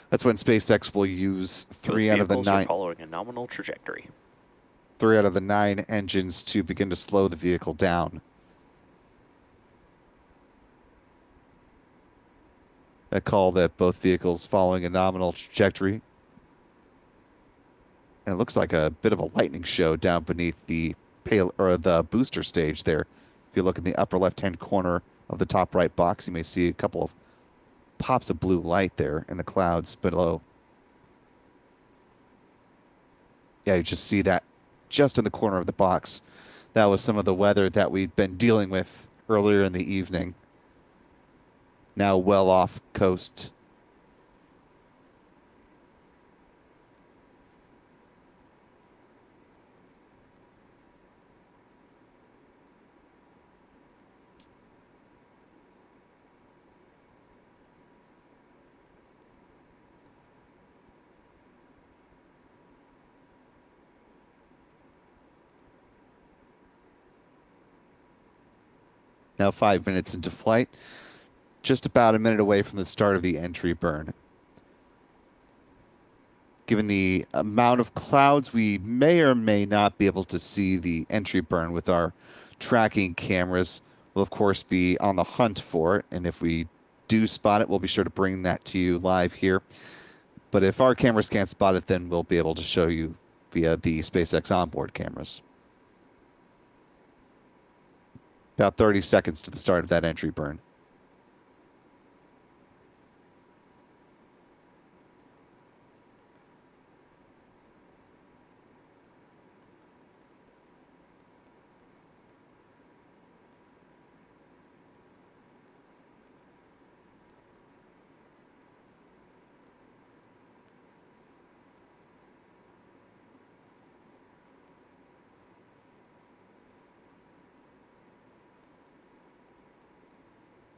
That's when SpaceX will use three out of the nine following a nominal trajectory. 3 out of the 9 engines to begin to slow the vehicle down. A call that both vehicles following a nominal trajectory. And it looks like a bit of a lightning show down beneath the the booster stage there. If you look in the upper left-hand corner of the top right box, you may see a couple of pops of blue light there in the clouds below. Yeah, you just see that just in the corner of the box. That was some of the weather that we'd been dealing with earlier in the evening. Now well off coast. Now 5 minutes into flight, just about a minute away from the start of the entry burn. Given the amount of clouds, we may or may not be able to see the entry burn with our tracking cameras. We'll, of course, be on the hunt for it, and if we do spot it, we'll be sure to bring that to you live here. But if our cameras can't spot it, then we'll be able to show you via the SpaceX onboard cameras. About 30 seconds to the start of that entry burn.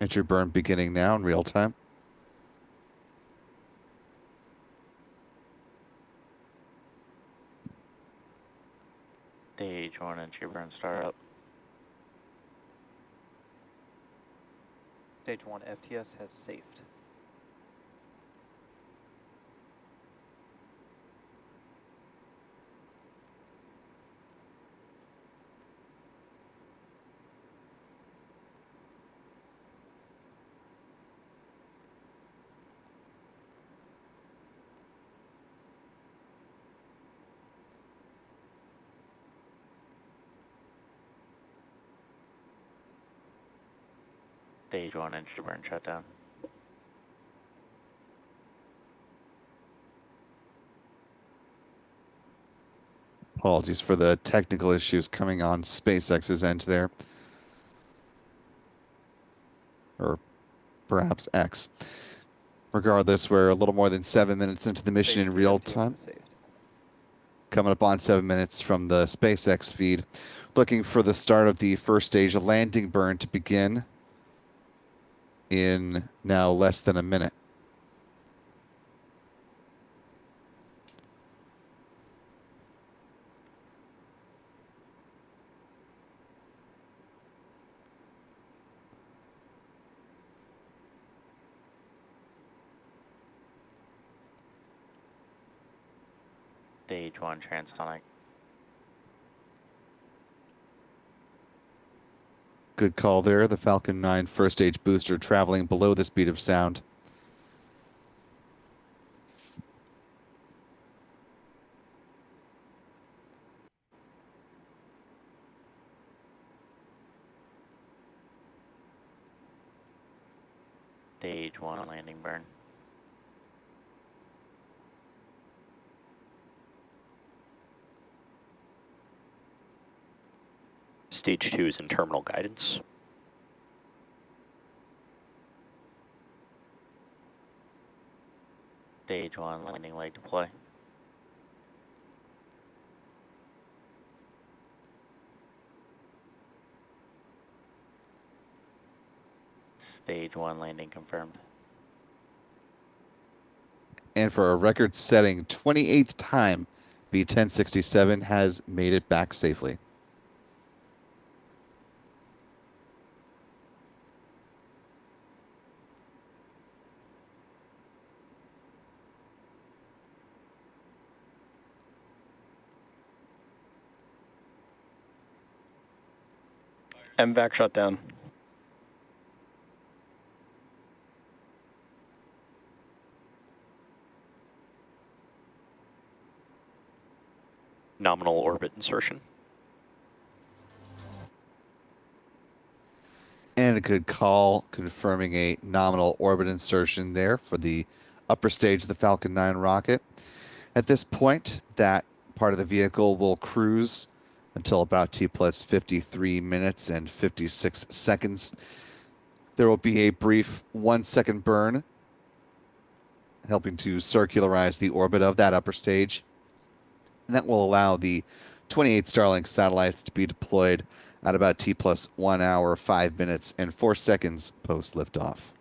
Entry burn beginning now in real time. Stage 1 entry burn startup. Stage 1 FTS has safed. Stage 1 entry burn shutdown. Apologies for the technical issues coming on SpaceX's end there. Or perhaps X. Regardless, we're a little more than 7 minutes into the mission Stage in 2 real FTS time. is saved. Coming up on 7 minutes from the SpaceX feed. Looking for the start of the first stage landing burn to begin in now less than a minute. Stage 1 transonic. Good call there. The Falcon 9 first stage booster traveling below the speed of sound. Stage 1 landing burn. Stage 2 is in terminal guidance. Stage 1 landing leg deploy. Stage 1 landing confirmed. And for a record-setting 28th time, B-1067 has made it back safely. MVAC shut down. Nominal orbit insertion. And a good call, confirming a nominal orbit insertion there for the upper stage of the Falcon 9 rocket. At this point, that part of the vehicle will cruise until about T plus 53 minutes and 56 seconds. There will be a brief 1 second burn, helping to circularize the orbit of that upper stage. And that will allow the 28 Starlink satellites to be deployed at about T plus 1 hour, 5 minutes, and 4 seconds post liftoff.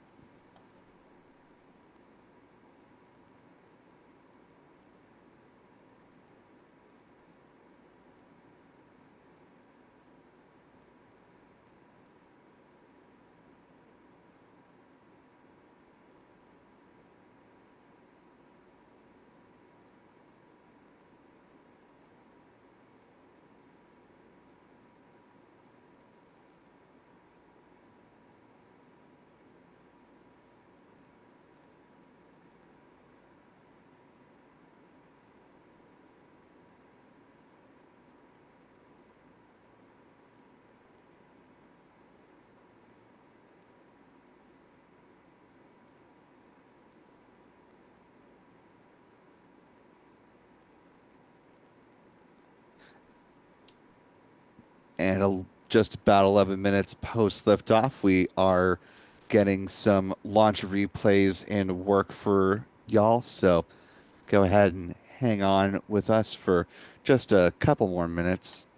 And just about 11 minutes post liftoff, we are getting some launch replays and work for y'all. So go ahead and hang on with us for just a couple more minutes.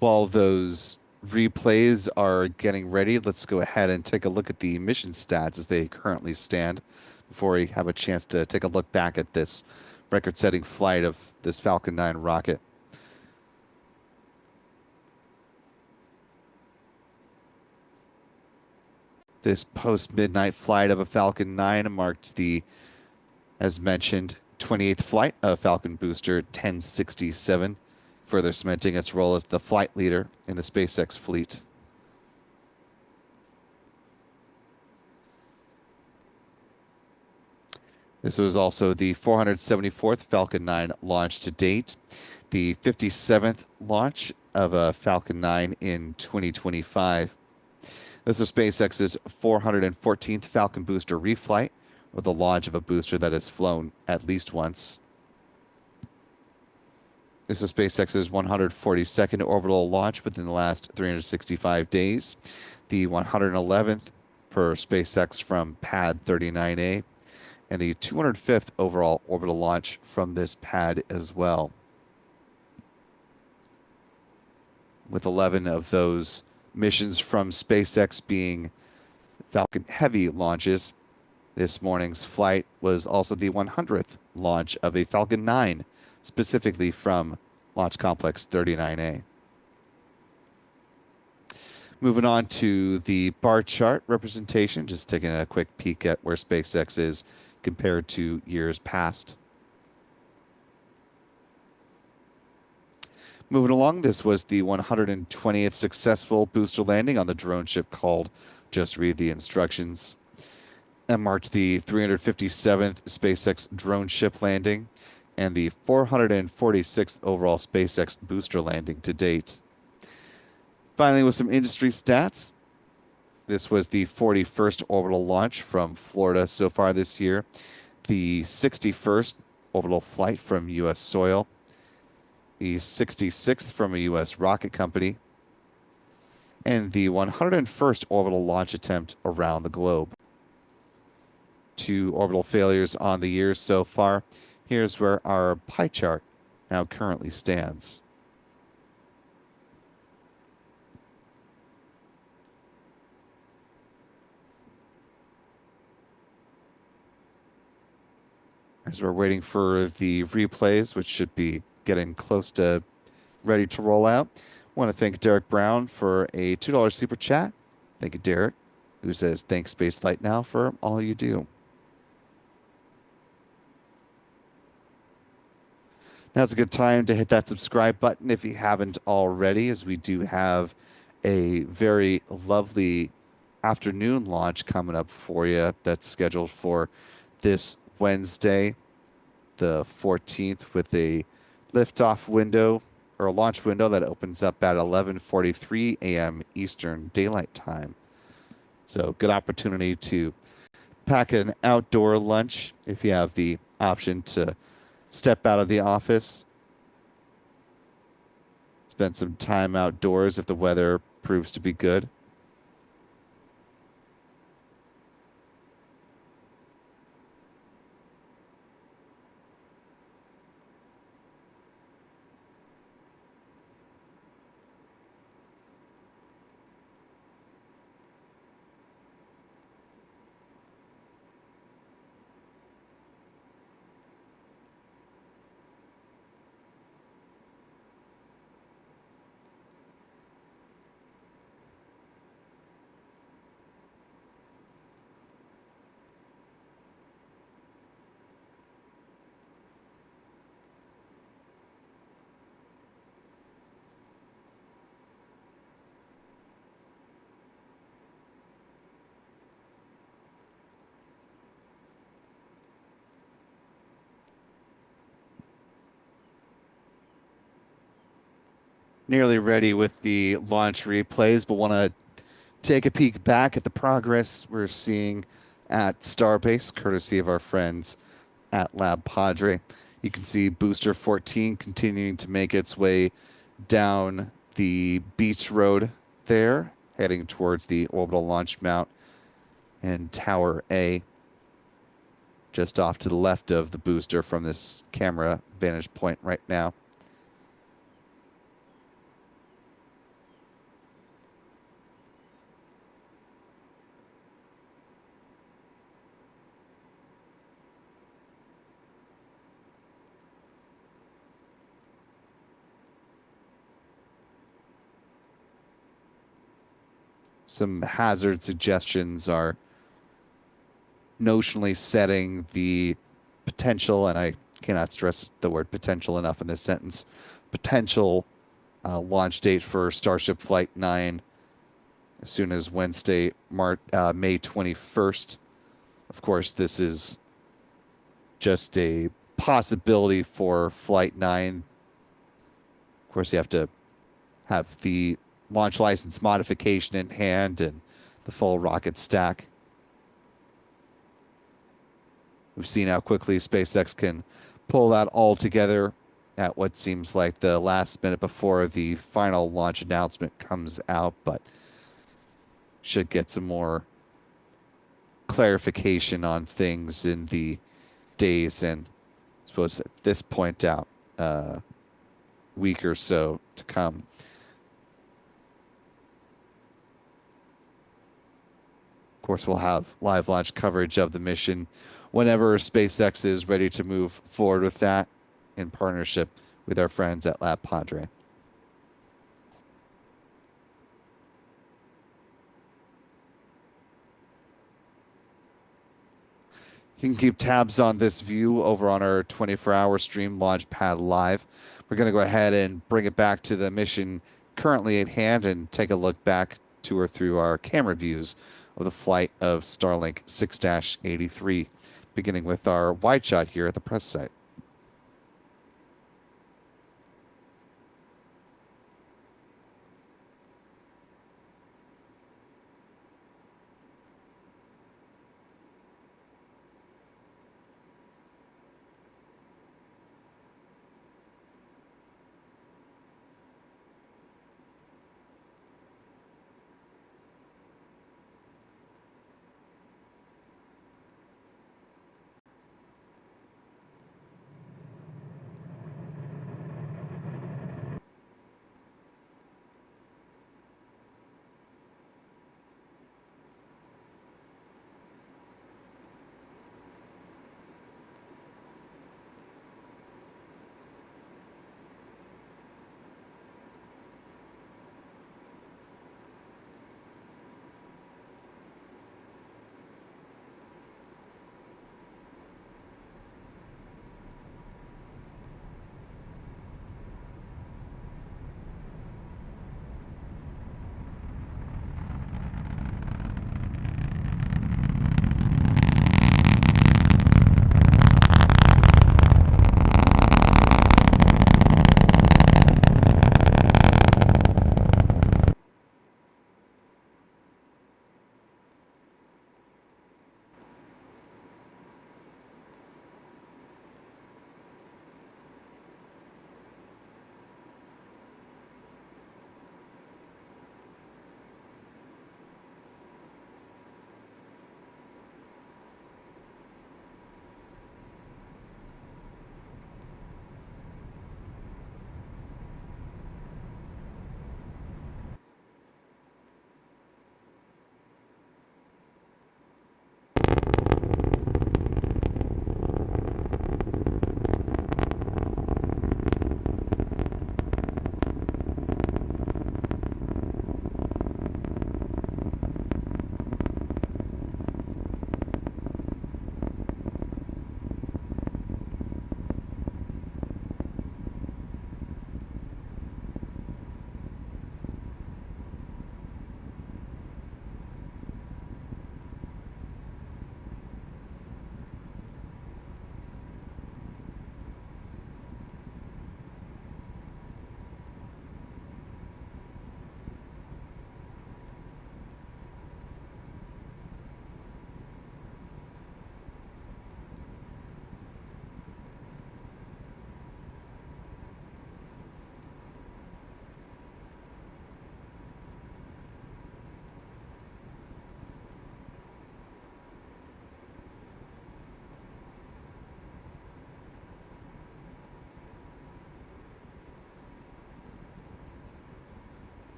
While those replays are getting ready, let's go ahead and take a look at the mission stats as they currently stand before we have a chance to take a look back at this record-setting flight of this Falcon 9 rocket. This post-midnight flight of a Falcon 9 marked the, as mentioned, 28th flight of Falcon Booster 1067, further cementing its role as the flight leader in the SpaceX fleet. This was also the 474th Falcon 9 launch to date, the 57th launch of a Falcon 9 in 2025. This was SpaceX's 414th Falcon booster reflight, or the launch of a booster that has flown at least once. This was SpaceX's 142nd orbital launch within the last 365 days, the 111th per SpaceX from Pad 39A, and the 205th overall orbital launch from this pad as well. With 11 of those missions from SpaceX being Falcon Heavy launches, this morning's flight was also the 100th launch of a Falcon 9, specifically from Launch Complex 39A. Moving on to the bar chart representation, just taking a quick peek at where SpaceX is compared to years past. Moving along, this was the 120th successful booster landing on the drone ship called Just Read the Instructions, and marked the 357th SpaceX drone ship landing and the 446th overall SpaceX booster landing to date. Finally, with some industry stats, this was the 41st orbital launch from Florida so far this year, the 61st orbital flight from U.S. soil, the 66th from a U.S. rocket company, and the 101st orbital launch attempt around the globe. 2 orbital failures on the year so far. Here's where our pie chart now currently stands. As we're waiting for the replays, which should be getting close to ready to roll out, I want to thank Derek Brown for a $2 super chat. Thank you, Derek, who says, thanks Spaceflight now for all you do. Now's a good time to hit that subscribe button if you haven't already, as we do have a very lovely afternoon launch coming up for you that's scheduled for this Wednesday, the 14th, with a liftoff window or a launch window that opens up at 11:43 a.m. Eastern Daylight Time. So good opportunity to pack an outdoor lunch if you have the option to step out of the office, spend some time outdoors if the weather proves to be good. Nearly ready with the launch replays, but want to take a peek back at the progress we're seeing at Starbase, courtesy of our friends at Lab Padre. You can see Booster 14 continuing to make its way down the beach road there, heading towards the orbital launch mount and Tower A, just off to the left of the booster from this camera vantage point right now. Some hazard suggestions are notionally setting the potential, and I cannot stress the word potential enough in this sentence, potential launch date for Starship Flight 9 as soon as Wednesday, May 21st. Of course, this is just a possibility for Flight 9. Of course, you have to have the launch license modification in hand and the full rocket stack. We've seen how quickly SpaceX can pull that all together at what seems like the last minute before the final launch announcement comes out, but should get some more clarification on things in the days and I suppose at this point out week or so to come. Of course, we'll have live launch coverage of the mission whenever SpaceX is ready to move forward with that in partnership with our friends at Lab Padre. You can keep tabs on this view over on our 24-hour stream Launchpad Live. We're going to go ahead and bring it back to the mission currently at hand and take a look back to or through our camera views of the flight of Starlink 6-83, beginning with our wide shot here at the press site.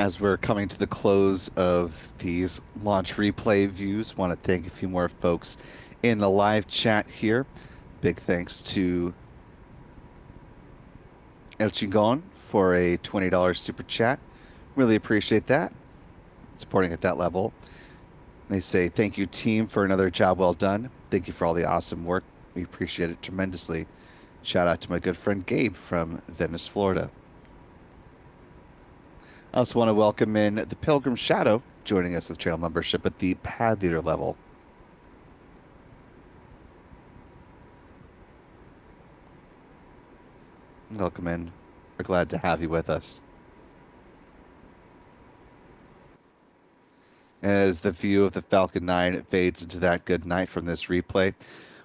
as we're coming to the close of these launch replay views, want to thank a few more folks in the live chat here. Big thanks to El Chingon for a $20 super chat. Really appreciate that. Supporting at that level. They say, thank you, team, for another job well done. Thank you for all the awesome work. We appreciate it tremendously. Shout out to my good friend Gabe from Venice, Florida. I also want to welcome in the Pilgrim Shadow, joining us with trail membership at the pad leader level. Welcome in. We're glad to have you with us. And as the view of the Falcon 9 fades into that good night from this replay,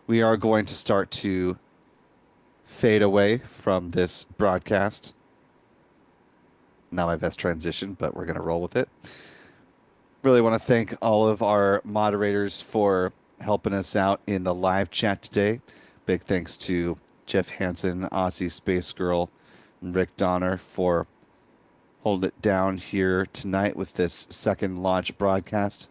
we are going to start to fade away from this broadcast. Not my best transition, but we're going to roll with it. Really want to thank all of our moderators for helping us out in the live chat today. Big thanks to Jeff Hansen, Aussie Space Girl, and Rick Donner for holding it down here tonight with this second launch broadcast.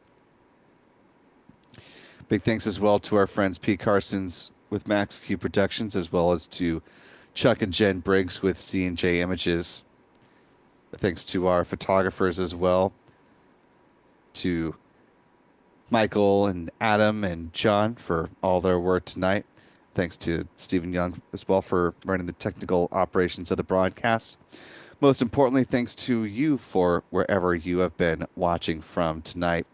Big thanks as well to our friends P. Carson's with Max Q Productions, as well as to Chuck and Jen Briggs with C&J Images. Thanks to our photographers as well, to Michael and Adam and John for all their work tonight. Thanks to Stephen Young as well for running the technical operations of the broadcast. Most importantly, thanks to you for wherever you have been watching from tonight.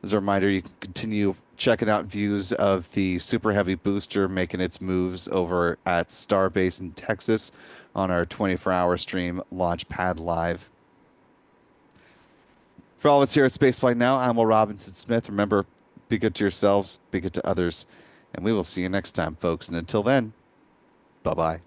As a reminder, you can continue checking out views of the Super Heavy booster making its moves over at Starbase in Texas on our 24-hour stream, Launchpad Live. For all of us here at Spaceflight Now, I'm Will Robinson Smith. Remember, be good to yourselves, be good to others, and we will see you next time, folks. And until then, bye-bye.